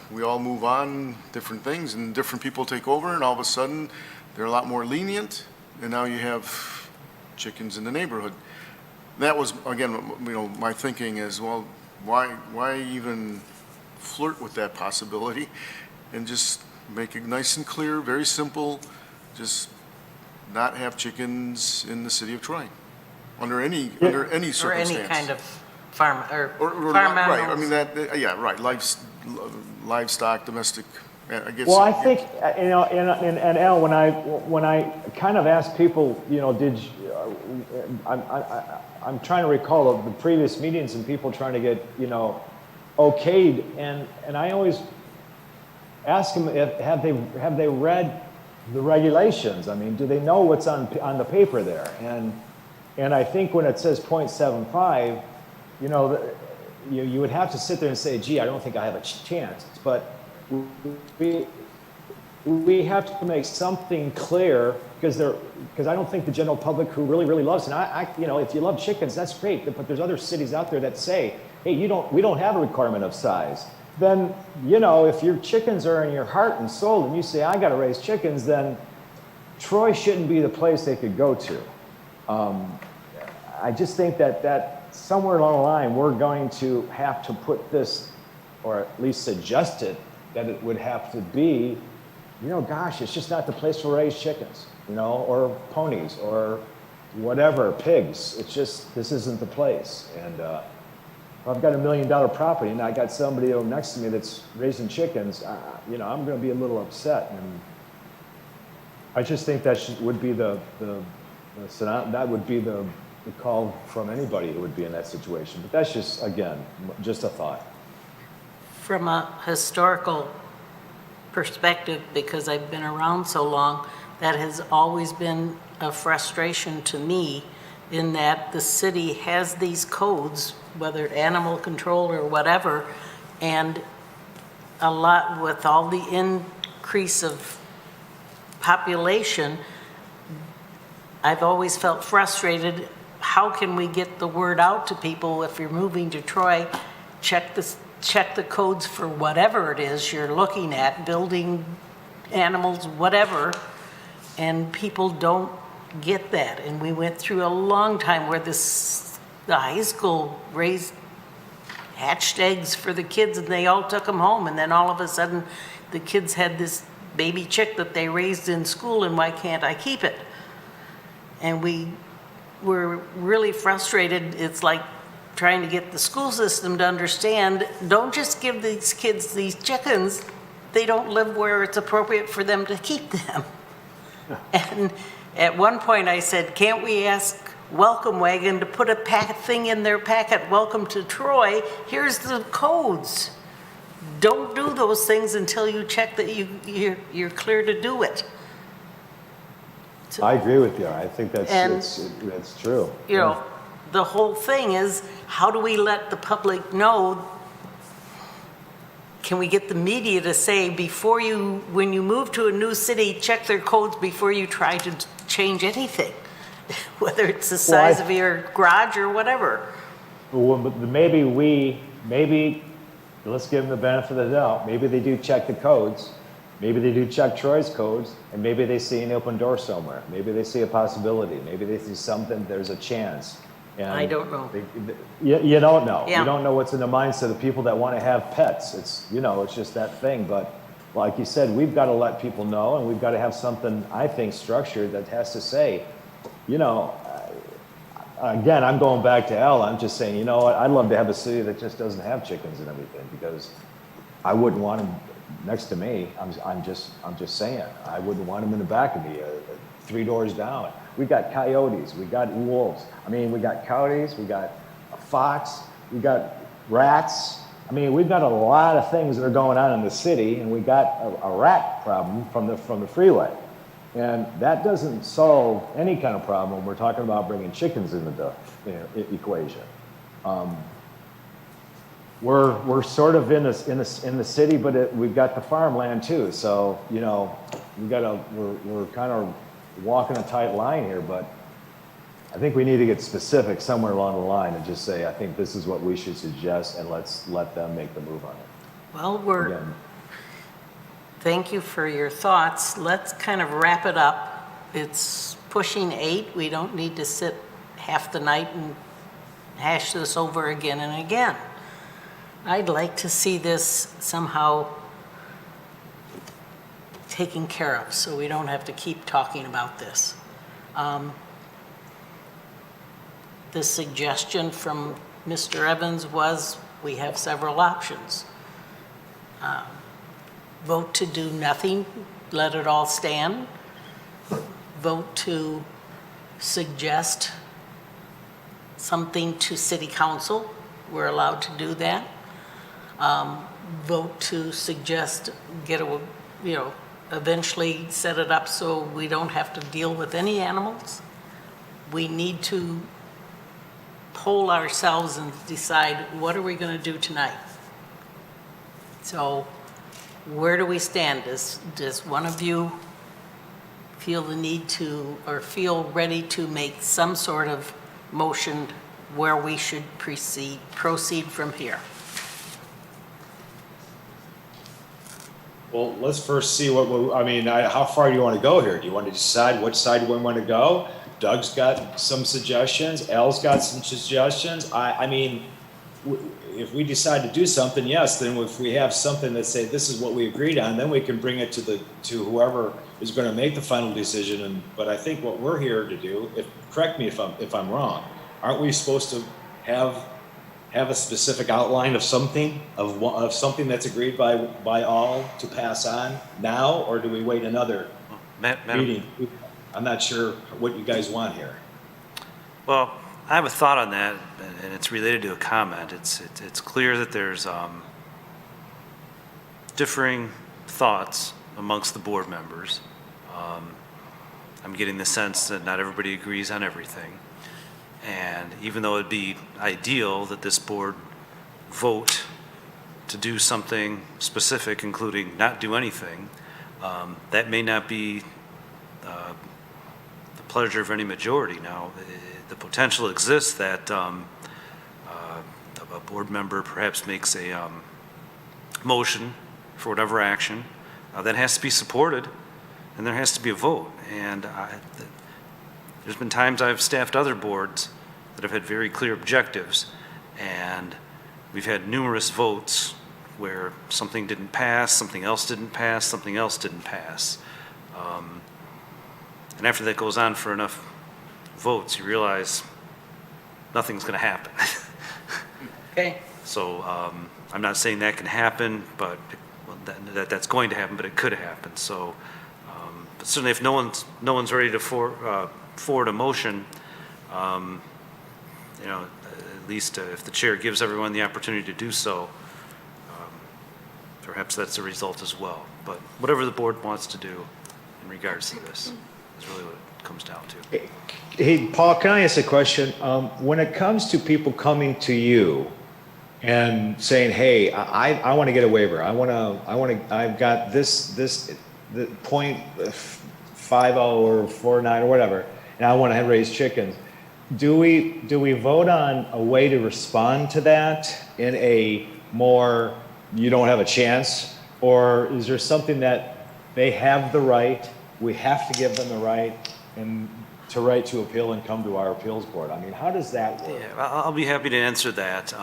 we all move on, different things, and different people take over, and all of a sudden, they're a lot more lenient, and now you have chickens in the neighborhood. That was, again, my thinking is, well, why even flirt with that possibility and just make it nice and clear, very simple, just not have chickens in the city of Troy under any circumstance. Or any kind of farm, or farm right. animals. I mean right. Livestock, domestic. I guess. Well, I think and Al, when I kind of asked people, I'm trying to recall the previous meetings and people trying to get okayed, and I always ask them have they read the regulations. I mean, do they know what's on the paper there? And I think when it says 0.75, you would have to sit there and say, gee, I don't think I have a chance. But we have to make something clear, because I don't think the general public who really loves it. And if you love chickens, that's great. But there's other cities out there that say, hey, we don't have a requirement of size. Then, if your chickens are in your heart and soul and you say, I got to raise chickens, then Troy shouldn't be the place they could go to. I just think that somewhere along the line, we're going to have to put this, or at least suggest it, that it would have to be, gosh, it's just not the place to raise chickens, or ponies, or whatever, pigs. It's just, this isn't the place. And if I've got $1 million property and I got somebody next to me that's raising chickens, I'm going to be a little upset. And I just think that would be the call from anybody who would be in that situation. But that's just, again, just a thought. From a historical perspective, because I've been around so long, that has always been a frustration to me, in that the city has these codes, whether animal control or whatever, and a lot with all the increase of population, I've always felt frustrated. How can we get the word out to people if you're moving to Troy? Check the codes for whatever it is you're looking at, building, animals, whatever, and people don't get that. And we went through a long time where the high school hatched eggs for the kids and they all took them home, and then all of a sudden the kids had this baby chick that they raised in school, and why can't I keep it? And we were really frustrated. It's like trying to get the school system to understand, don't just give these kids these chickens. They don't live where it's appropriate for them to keep them. And at one point I said, can't we ask Welcome Wagon to put a thing in their packet, welcome to Troy, here's the codes. Don't do those things until you check that you're clear to do it. So, I agree with you. I think that's true. you know, the whole thing is, how do we let the public know? Can we get the media to say, when you move to a new city, check their codes before you try to change anything, whether it's the size of your garage or whatever. Well, but maybe let's give them the benefit of the doubt. Maybe they do check the codes. Maybe they do check Troy's codes, and maybe they see an open door somewhere. Maybe they see a possibility. Maybe they see something, there's a chance. And I don't know. You don't know. Yeah. You don't know what's in the mindset of people that want to have pets. It's just that thing. But like you said, we've got to let people know, and we've got to have something, I think, structured that has to say, again, I'm going back to Al. I'm just saying, I'd love to have a city that just doesn't have chickens and everything, because I wouldn't want them next to me. I'm just saying, I wouldn't want them in the back of me, 3 doors down. We got coyotes, we got wolves. We got coyotes, we got a fox, we got rats. We've got a lot of things that are going on in the city, and we got a rat problem from the freeway. And that doesn't solve any kind of problem when we're talking about bringing chickens into the equation. We're sort of in the city, but we've got the farmland too. So we're kind of walking a tight line here. But I think we need to get specific somewhere along the line and just say, I think this is what we should suggest, and let's let them make the move on it. Well, thank you for your thoughts. Let's kind of wrap it up. It's pushing 8. We don't need to sit half the night and hash this over again and again. I'd like to see this somehow taken care of so we don't have to keep talking about this. The suggestion from Mr. Evans was we have several options. Vote to do nothing, let it all stand. Vote to suggest something to City Council. We're allowed to do that. Vote to suggest, eventually set it up so we don't have to deal with any animals. We need to poll ourselves and decide, what are we going to do tonight? So where do we stand? Does one of you feel the need to, or feel ready to make some sort of motion where we should proceed from here? Well, let's first see how far do you want to go here? Do you want to decide which side we want to go? Doug's got some suggestions. Al's got some suggestions. If we decide to do something, yes. Then if we have something that say this is what we agreed on, then we can bring it to whoever is going to make the final decision. But I think what we're here to do, correct me if I'm wrong, aren't we supposed to have a specific outline of something that's agreed by all to pass on now, or do we wait another meeting? I'm not sure what you guys want here. Well, I have a thought on that, and it's related to a comment. It's clear that there's differing thoughts amongst the board members. I'm getting the sense that not everybody agrees on everything. And even though it'd be ideal that this board vote to do something specific, including not do anything, that may not be the pleasure of any majority. Now, the potential exists that a board member perhaps makes a motion for whatever action that has to be supported, and there has to be a vote. And there's been times I've staffed other boards that have had very clear objectives, and we've had numerous votes where something didn't pass, something else didn't pass, something else didn't pass. And after that goes on for enough votes, you realize nothing's going to happen. Okay, So I'm not saying that can happen, but that's going to happen, but it could happen. So, but certainly if no one's ready to forward a motion, you know, at least if the chair gives everyone the opportunity to do so, perhaps that's the result as well. But whatever the board wants to do in regards to this is really what it comes down to. Hey, Paul, can I ask a question? When it comes to people coming to you and saying, "Hey, I want to get a waiver. I've got the .50 or 49 or whatever, and I want to raise chickens." Do we vote on a way to respond to that in a more, you don't have a chance, or is there something that they have the right, we have to give them the right, and to right to appeal and come to our appeals board? I mean, how does that work? Yeah, I'll be happy to answer that.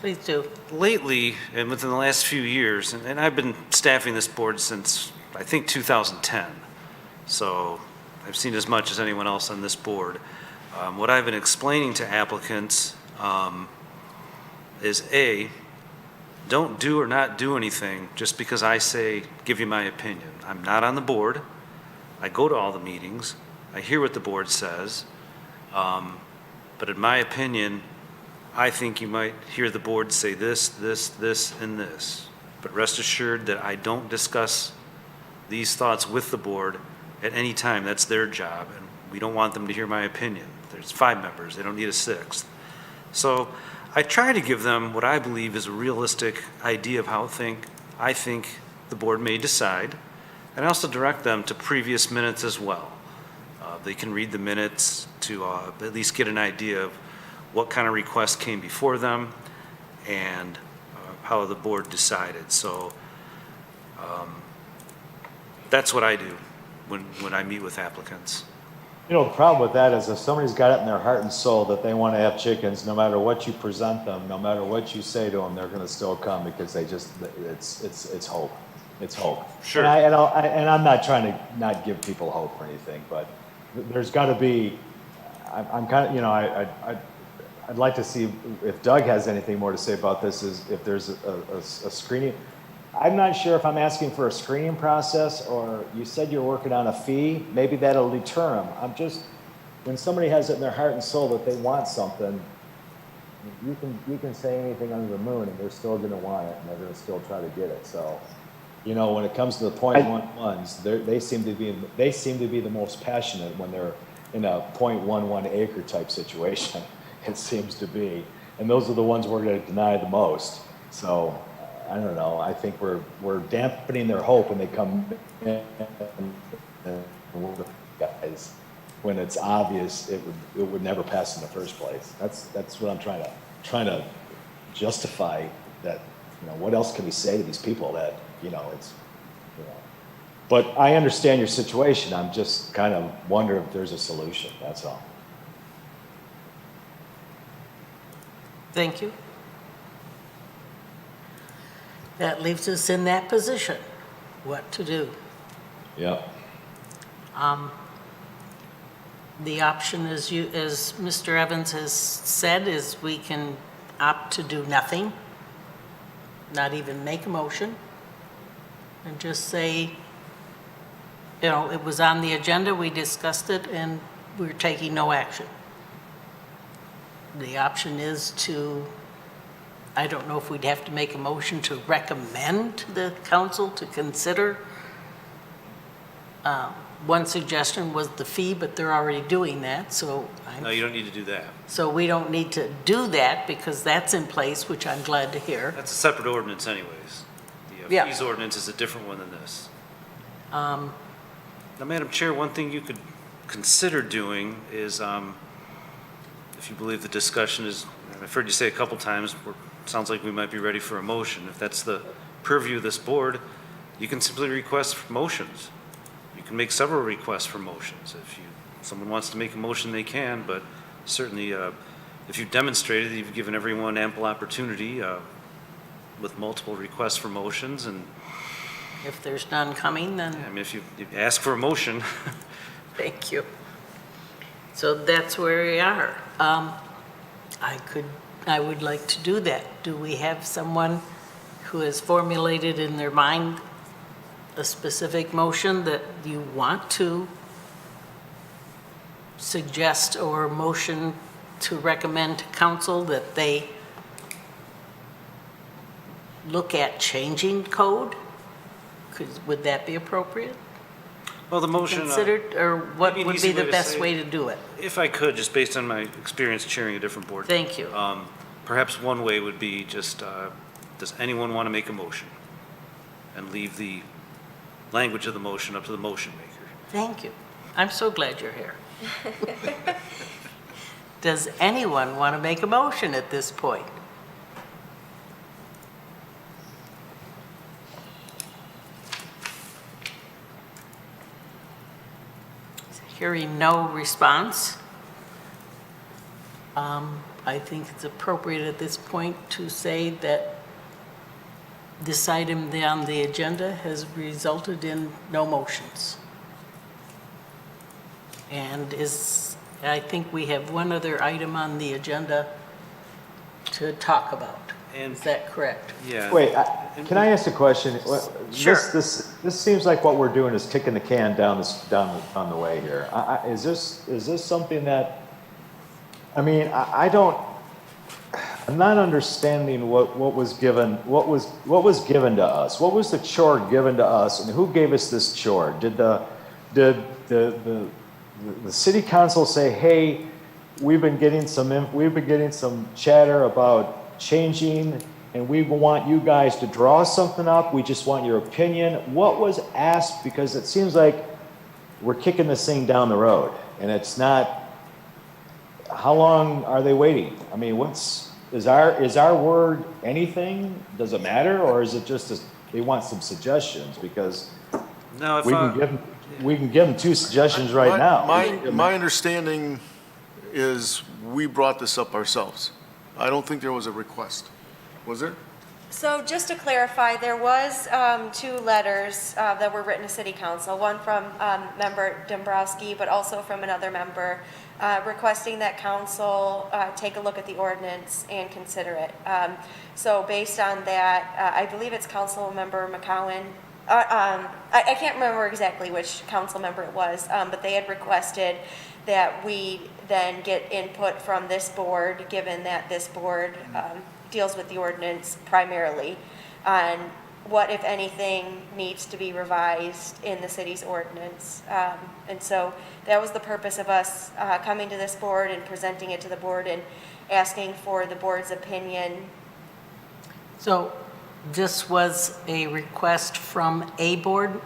please do. Lately, and within the last few years, and I've been staffing this board since, I think, 2010. So I've seen as much as anyone else on this board. What I've been explaining to applicants is A, don't do or not do anything just because I say, give you my opinion. I'm not on the board. I go to all the meetings. I hear what the board says. But in my opinion, I think you might hear the board say this, this, this, and this. But rest assured that I don't discuss these thoughts with the board at any time. That's their job, and we don't want them to hear my opinion. There's 5 members. They don't need a 6th. So I try to give them what I believe is a realistic idea of how I think the board may decide, and I also direct them to previous minutes as well. They can read the minutes to at least get an idea of what kind of request came before them and how the board decided. So that's what I do when I meet with applicants. You know, the problem with that is if somebody's got it in their heart and soul that they want to have chickens, no matter what you present them, no matter what you say to them, they're going to still come because they just, it's hope. It's hope. Sure. And I'm not trying to not give people hope or anything, but there's got to be, I'm kind of, you know, I'd like to see if Doug has anything more to say about this, is if there's a screening. I'm not sure if I'm asking for a screening process, or you said you're working on a fee. Maybe that'll deter them. I'm just, when somebody has it in their heart and soul that they want something, you can say anything under the moon and they're still going to want it and they're going to still try to get it. So, you know, when it comes to the .11s, they seem to be the most passionate when they're in a .11 acre type situation. It seems to be, and those are the ones we're going to deny the most. So I don't know. I think we're dampening their hope when they come in and we're the guys when it's obvious it would never pass in the first place. That's what I'm trying to justify. That, you know, what else can we say to these people that, you know, it's, you know. But I understand your situation. I'm just kind of wondering if there's a solution. That's all. Thank you. That leaves us in that position, what to do. Yep. The option, as Mr. Evans has said, is we can opt to do nothing, not even make a motion, and just say, you know, it was on the agenda, we discussed it, and we're taking no action. The option is to, I don't know if we'd have to make a motion to recommend to the council to consider one suggestion was the fee, but they're already doing that, so No, you don't need to do that. so we don't need to do that because that's in place, which I'm glad to hear. That's a separate ordinance anyways. The Yeah. fees ordinance is a different one than this. Um, Now, Madam Chair, one thing you could consider doing is, if you believe the discussion is, I've heard you say a couple times, sounds like we might be ready for a motion. If that's the purview of this board, you can simply request motions. You can make several requests for motions. If someone wants to make a motion, they can, but certainly, if you've demonstrated that you've given everyone ample opportunity with multiple requests for motions, and If there's none coming, then I mean, if you ask for a motion, thank you. So that's where we are. I would like to do that. Do we have someone who has formulated in their mind a specific motion that you want to suggest or motion to recommend to council that they look at changing code? Would that be appropriate? well, the motion. Considered, or what maybe an would easy be the way to best say- way to do it? If I could, just based on my experience chairing a different board. Thank you. Perhaps one way would be just, does anyone want to make a motion? And leave the language of the motion up to the motion maker. Thank you. I'm so glad you're here. Does anyone want to make a motion at this point? Hearing no response, I think it's appropriate at this point to say that this item on the agenda has resulted in no motions. And I think we have one other item on the agenda to talk about. And- Is that correct? Yeah. Wait, can I ask a question? Sure. This seems like what we're doing is kicking the can down the way here. Is this something that, I mean, I'm not understanding what was given to us. What was the chore given to us, and who gave us this chore? Did the city council say, hey, we've been getting some chatter about changing, and we want you guys to draw something up, we just want your opinion? What was asked? Because it seems like we're kicking this thing down the road, and it's not, how long are they waiting? I mean, is our word anything? Does it matter, or is it just they want some suggestions? Because No, if, we can give them two suggestions right now. My understanding is we brought this up ourselves. I don't think there was a request. Was there? So just to clarify, there was two letters that were written to City Council, one from member Dombrowski, but also from another member, requesting that council take a look at the ordinance and consider it. So based on that, I believe it's Council Member McCowan. I can't remember exactly which council member it was, but they had requested that we then get input from this board, given that this board deals with the ordinance primarily, on what, if anything, needs to be revised in the city's ordinance. And so that was the purpose of us coming to this board and presenting it to the board and asking for the board's opinion. So this was a request from a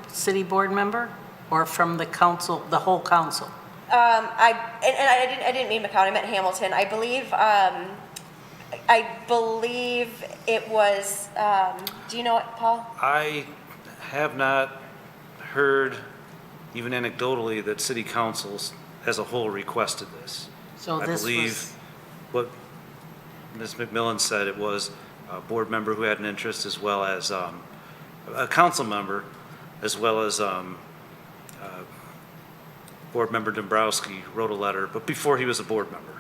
city board member, or from the council, the whole council? I didn't mean McCown, I meant Hamilton. I believe it was, do you know it, Paul? I have not heard, even anecdotally, that city councils as a whole requested this. So I this believe was, what Ms. McMillan said, it was a board member who had an interest, as well as a council member, as well as board member Dombrowski wrote a letter, but before he was a board member,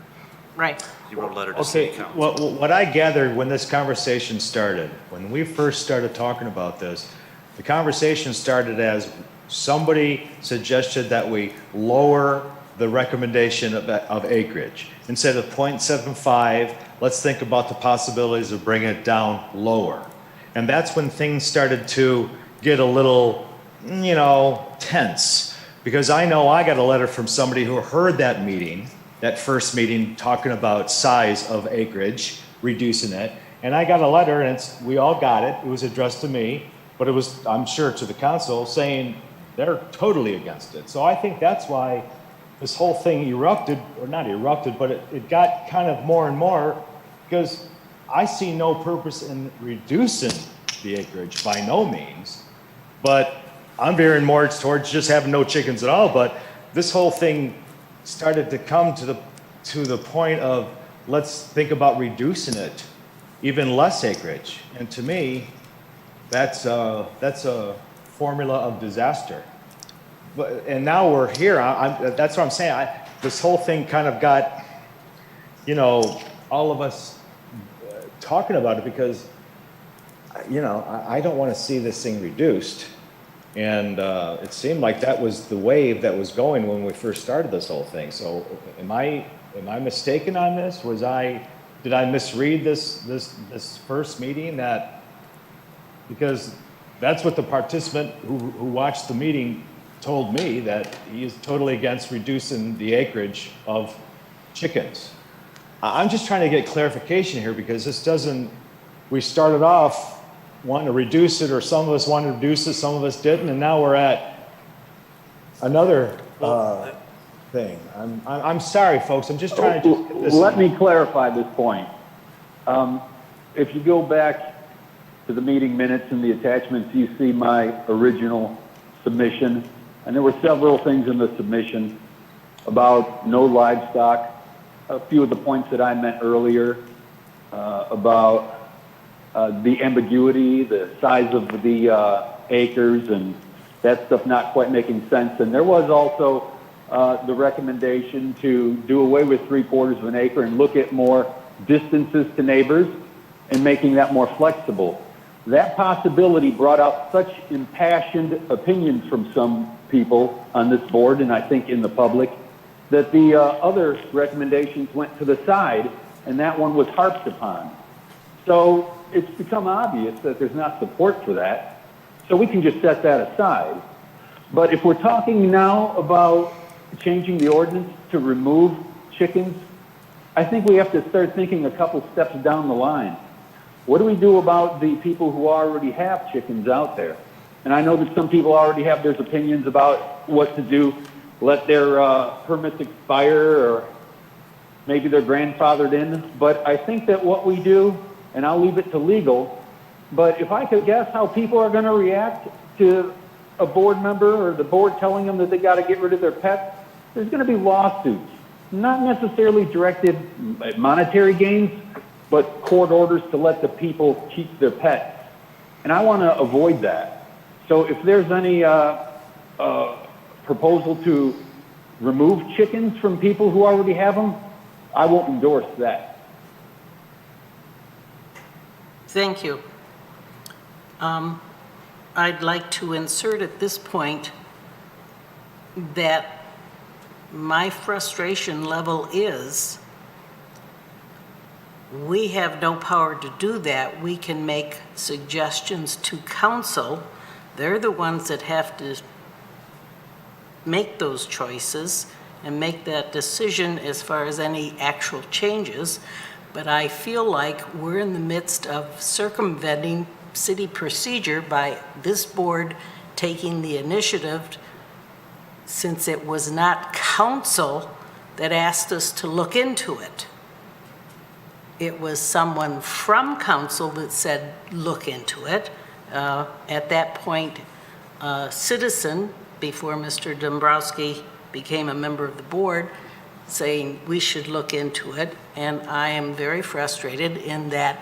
right. he wrote a letter to city Okay, council. well, what I gathered when this conversation started, when we first started talking about this, the conversation started as somebody suggested that we lower the recommendation of acreage. Instead of 0.75, let's think about the possibilities of bringing it down lower. And that's when things started to get a little, tense. Because I know I got a letter from somebody who heard that meeting, that first meeting, talking about size of acreage, reducing it. And I got a letter, and we all got it. It was addressed to me, but it was, I'm sure, to the council saying they're totally against it. So I think that's why this whole thing erupted, or not erupted, but it got kind of more and more, because I see no purpose in reducing the acreage by no means, but I'm veering more towards just having no chickens at all. But this whole thing started to come to the point of, let's think about reducing it, even less acreage. And to me, that's a formula of disaster. And now we're here. That's what I'm saying. This whole thing kind of got, all of us talking about it, because, I don't want to see this thing reduced. And it seemed like that was the wave that was going when we first started this whole thing. So am I mistaken on this? Did I misread this first meeting? Because that's what the participant who watched the meeting told me, that he is totally against reducing the acreage of chickens. I'm just trying to get clarification here, because we started off wanting to reduce it, or some of us wanted to reduce it, some of us didn't, and now we're at another thing. I'm sorry, folks, I'm just trying to get this. Let me clarify this point. If you go back to the meeting minutes and the attachments, you see my original submission. And there were several things in the submission about no livestock, a few of the points that I meant earlier, about the ambiguity, the size of the acres, and that stuff not quite making sense. And there was also the recommendation to do away with 3/4 of an acre and look at more distances to neighbors and making that more flexible. That possibility brought out such impassioned opinions from some people on this board, and I think in the public, that the other recommendations went to the side, and that one was harped upon. So it's become obvious that there's not support for that, so we can just set that aside. But if we're talking now about changing the ordinance to remove chickens, I think we have to start thinking a couple steps down the line. What do we do about the people who already have chickens out there? And I know that some people already have their opinions about what to do, let their permits expire, or maybe they're grandfathered in. But I think that what we do, and I'll leave it to legal, but if I could guess how people are going to react to a board member or the board telling them that they got to get rid of their pets, there's going to be lawsuits, not necessarily directed at monetary gains, but court orders to let the people keep their pets. And I want to avoid that. So if there's any proposal to remove chickens from people who already have them, I won't endorse that. Thank you. I'd like to insert at this point that my frustration level is we have no power to do that. We can make suggestions to council. They're the ones that have to make those choices and make that decision as far as any actual changes. But I feel like we're in the midst of circumventing city procedure by this board taking the initiative, since it was not council that asked us to look into it. It was someone from council that said, look into it. At that point, a citizen, before Mr. Dombrowski became a member of the board, saying we should look into it. And I am very frustrated in that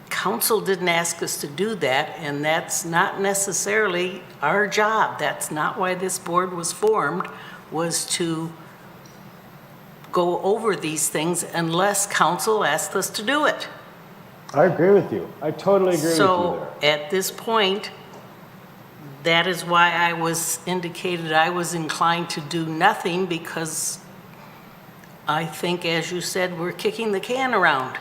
council didn't ask us to do that, and that's not necessarily our job. That's not why this board was formed, was to go over these things unless council asked us to do it. I agree with you. I totally agree with you So there. at this point, that is why I was indicated I was inclined to do nothing, because I think, as you said, we're kicking the can around.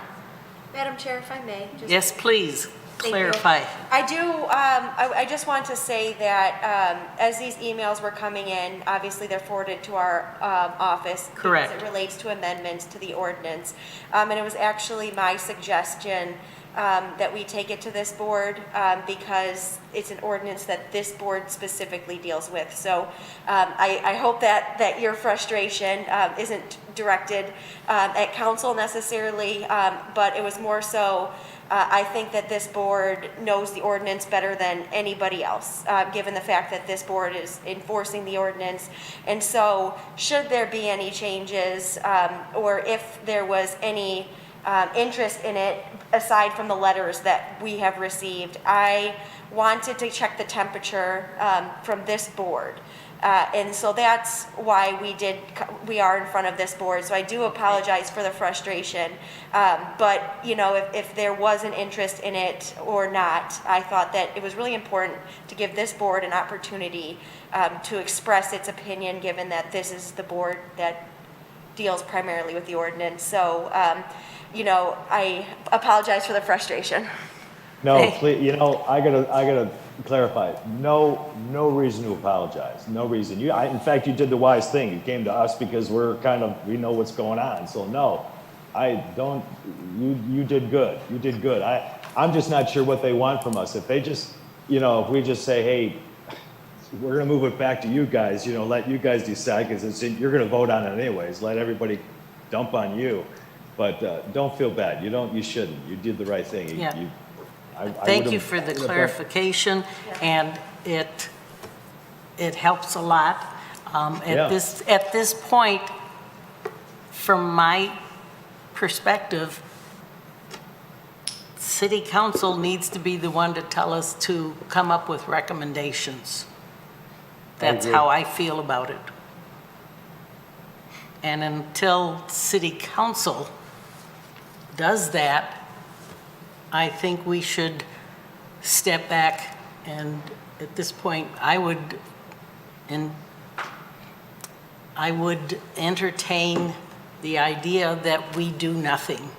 Madam Chair, if I may. Yes, please. Thank you. clarify. I do, I just want to say that as these emails were coming in, obviously they're forwarded to our office. Correct. Because it relates to amendments to the ordinance. And it was actually my suggestion that we take it to this board because it's an ordinance that this board specifically deals with. So I hope that your frustration isn't directed at council necessarily, but it was more so, I think that this board knows the ordinance better than anybody else, given the fact that this board is enforcing the ordinance. And so should there be any changes or if there was any interest in it, aside from the letters that we have received, I wanted to check the temperature from this board. And so that's why we are in front of this board. So I do apologize for the frustration. But, you know, if there was an interest in it or not, I thought that it was really important to give this board an opportunity to express its opinion, given that this is the board that deals primarily with the ordinance. So, you know, I apologize for the frustration. No, Hey. please, you know, I gotta clarify. No reason to apologize. No reason. In fact, you did the wise thing. You came to us because we know what's going on. So no, you did good. You did good. I'm just not sure what they want from us. If they just, you know, if we just say, hey, we're gonna move it back to you guys, you know, let you guys decide because you're gonna vote on it anyways. Let everybody dump on you. But don't feel bad. You shouldn't. You did the right thing. Yeah. I Thank would've- you for the would've- clarification, and it helps a lot. Yeah. At this point, from my perspective, city council needs to be the one to tell us to come up with recommendations. That's agree. how I feel about it. And until city council does that, I think we should step back, and at this point, I would entertain the idea that we do nothing,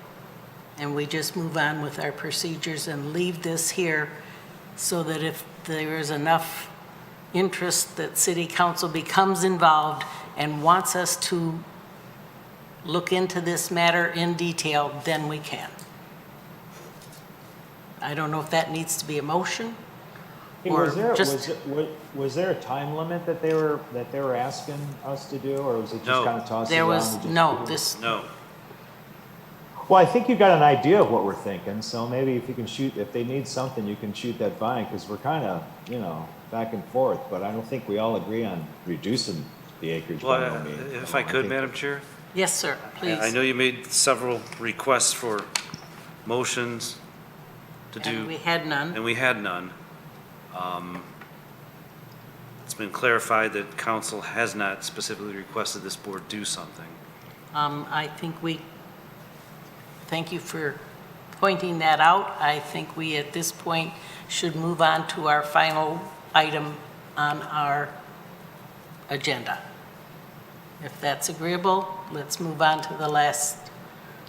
and we just move on with our procedures and leave this here, so that if there is enough interest that city council becomes involved and wants us to look into this matter in detail, then we can. I don't know if that needs to be a motion, Hey, or was there a time limit that they were asking us to do, or was it just No. kind of tossed there around? was, and just- no, this, No. Well, I think you got an idea of what we're thinking, so maybe if they need something, you can shoot that by, because we're kind of, you know, back and forth, but I don't think we all agree on reducing the acreage by Well, no means. if I could, Madam Chair? yes, sir, please. I know you made several requests for motions to do. And we had none. And we had none. It's been clarified that council has not specifically requested this board do something. I think thank you for pointing that out. I think we, at this point, should move on to our final item on our agenda. If that's agreeable, let's move on to the last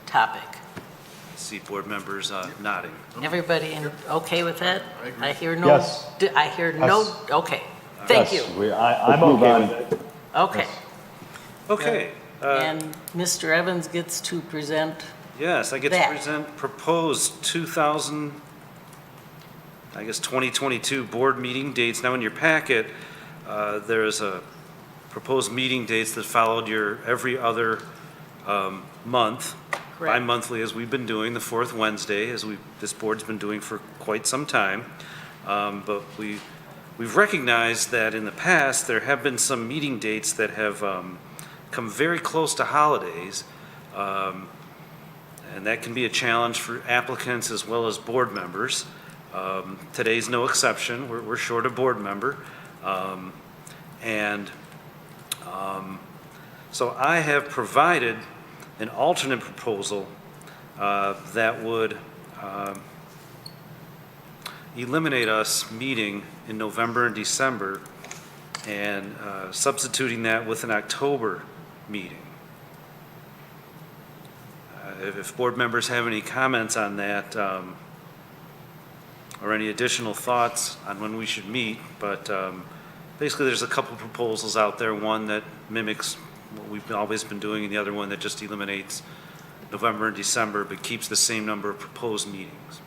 topic. I see board members nodding. Everybody okay with that? I agree. I hear no. Yes. I hear no, Yes. okay, thank you. Yes, I'm Let's move okay on. with it. Okay, Okay. and Mr. Evans gets to present, Yes, I get to that. present proposed 2022 board meeting dates. Now, in your packet, there's a proposed meeting dates that followed your every other month, Correct. bi-monthly, as we've been doing, the fourth Wednesday, this board's been doing for quite some time. But we've recognized that in the past, there have been some meeting dates that have come very close to holidays. And that can be a challenge for applicants as well as board members. Today's no exception. We're short a board member. So I have provided an alternate proposal that would eliminate us meeting in November and December and substituting that with an October meeting. If board members have any comments on that, or any additional thoughts on when we should meet, but basically there's a couple proposals out there, one that mimics what we've always been doing, and the other one that just eliminates November and December, but keeps the same number of proposed meetings.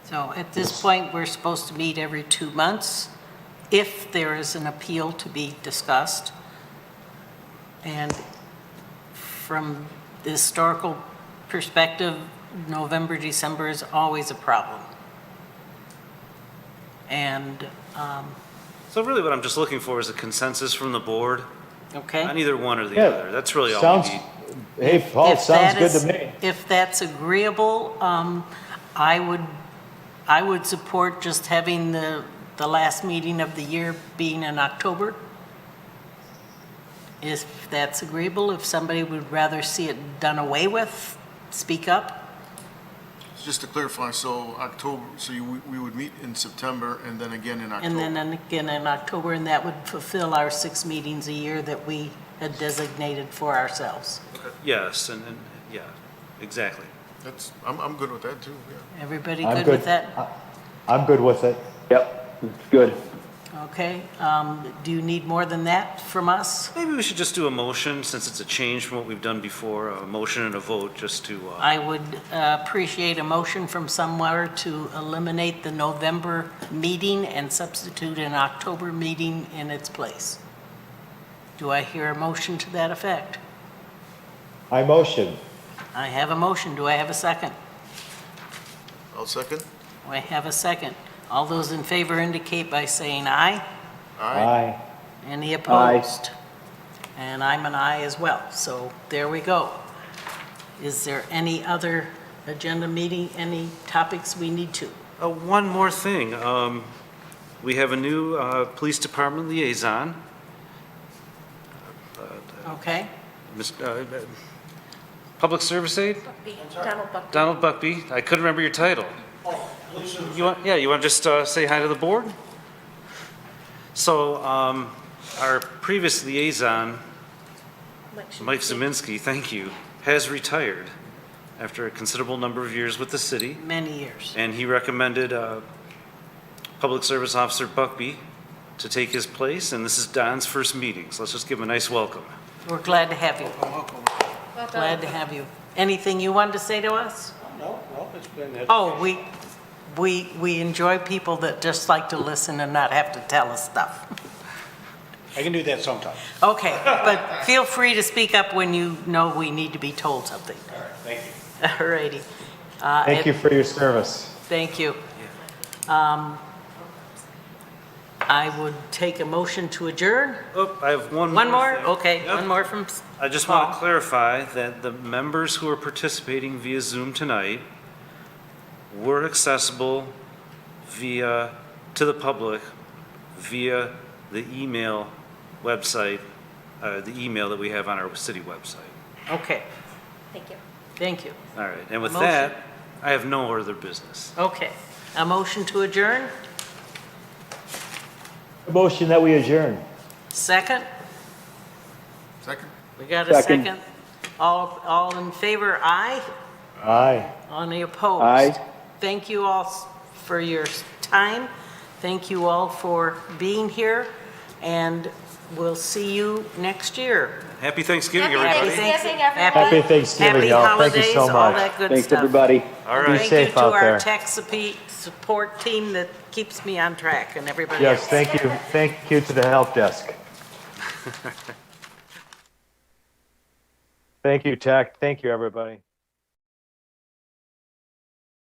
So at this point, we're supposed to meet every 2 months if there is an appeal to be discussed. And from the historical perspective, November, December is always a problem. And, So really what I'm just looking for is a consensus from the board okay? on either one or the Yeah, other. That's really all sounds, we need. hey, Paul, If sounds that good is- to me. If that's agreeable, I would support just having the last meeting of the year being in October. If that's agreeable, if somebody would rather see it done away with, speak up. Just to clarify, so October, so we would meet in September and then again in And October? then again in October, and that would fulfill our 6 meetings a year that we had designated for ourselves. Yes, and yeah, exactly. That's, I'm good with that too, yeah. Everybody I'm good good. with that? I'm good with it. Yep, it's good. Okay, do you need more than that from us? Maybe we should just do a motion, since it's a change from what we've done before, a motion and a vote, just to, I would appreciate a motion from somewhere to eliminate the November meeting and substitute an October meeting in its place. Do I hear a motion to that effect? I motion. I have a motion. Do I have a second? I'll second. Do I have a second? All those in favor indicate by saying aye. Aye. Any opposed? And I'm an aye as well. So there we go. Is there any other agenda meeting, any topics we need to? one more thing. We have a new police department liaison. Okay? Public Service Aide? Donald Buckby. Donald Buckby. I couldn't remember your title. You want to just say hi to the board? So our previous liaison, Mike Zeminski, thank you, has retired after a considerable number of years with the city. Many years. And he recommended Public Service Officer Buckby to take his place, and this is Don's first meeting, so let's just give him a nice welcome. We're glad to have you. Glad to have you. Anything you wanted to say to us? No, it's been. Oh, we enjoy people that just like to listen and not have to tell us stuff. I can do that sometime. Okay, but feel free to speak up when you know we need to be told something. All right, thank you. All righty. Thank you for your service. Thank you. I would take a motion to adjourn. Oh, I have one One more? thing. Okay, Yep. one more from I just want Paul. to clarify that the members who are participating via Zoom tonight were accessible to the public via the email website, the email that we have on our city website. Okay, Thank you. thank you. All right, and with Motion. that, I have no other business. Okay, a motion to adjourn? A motion that we adjourn. Second? Second? We got a Second. second? All in favor, aye? Aye. Any opposed? Aye. Thank you all for your time. Thank you all for being here, and we'll see you next year. Happy Thanksgiving, Happy everybody. Thanksgiving, everyone. Happy Thanksgiving, y'all. Thank you so Happy holidays, all much. that good Thanks, stuff. everybody. All Be right. Thank you safe to out our there. tech support team that keeps me on track and everybody Yes, else. thank you. Thank you to the help desk. Thank you, Tech. Thank you, everybody.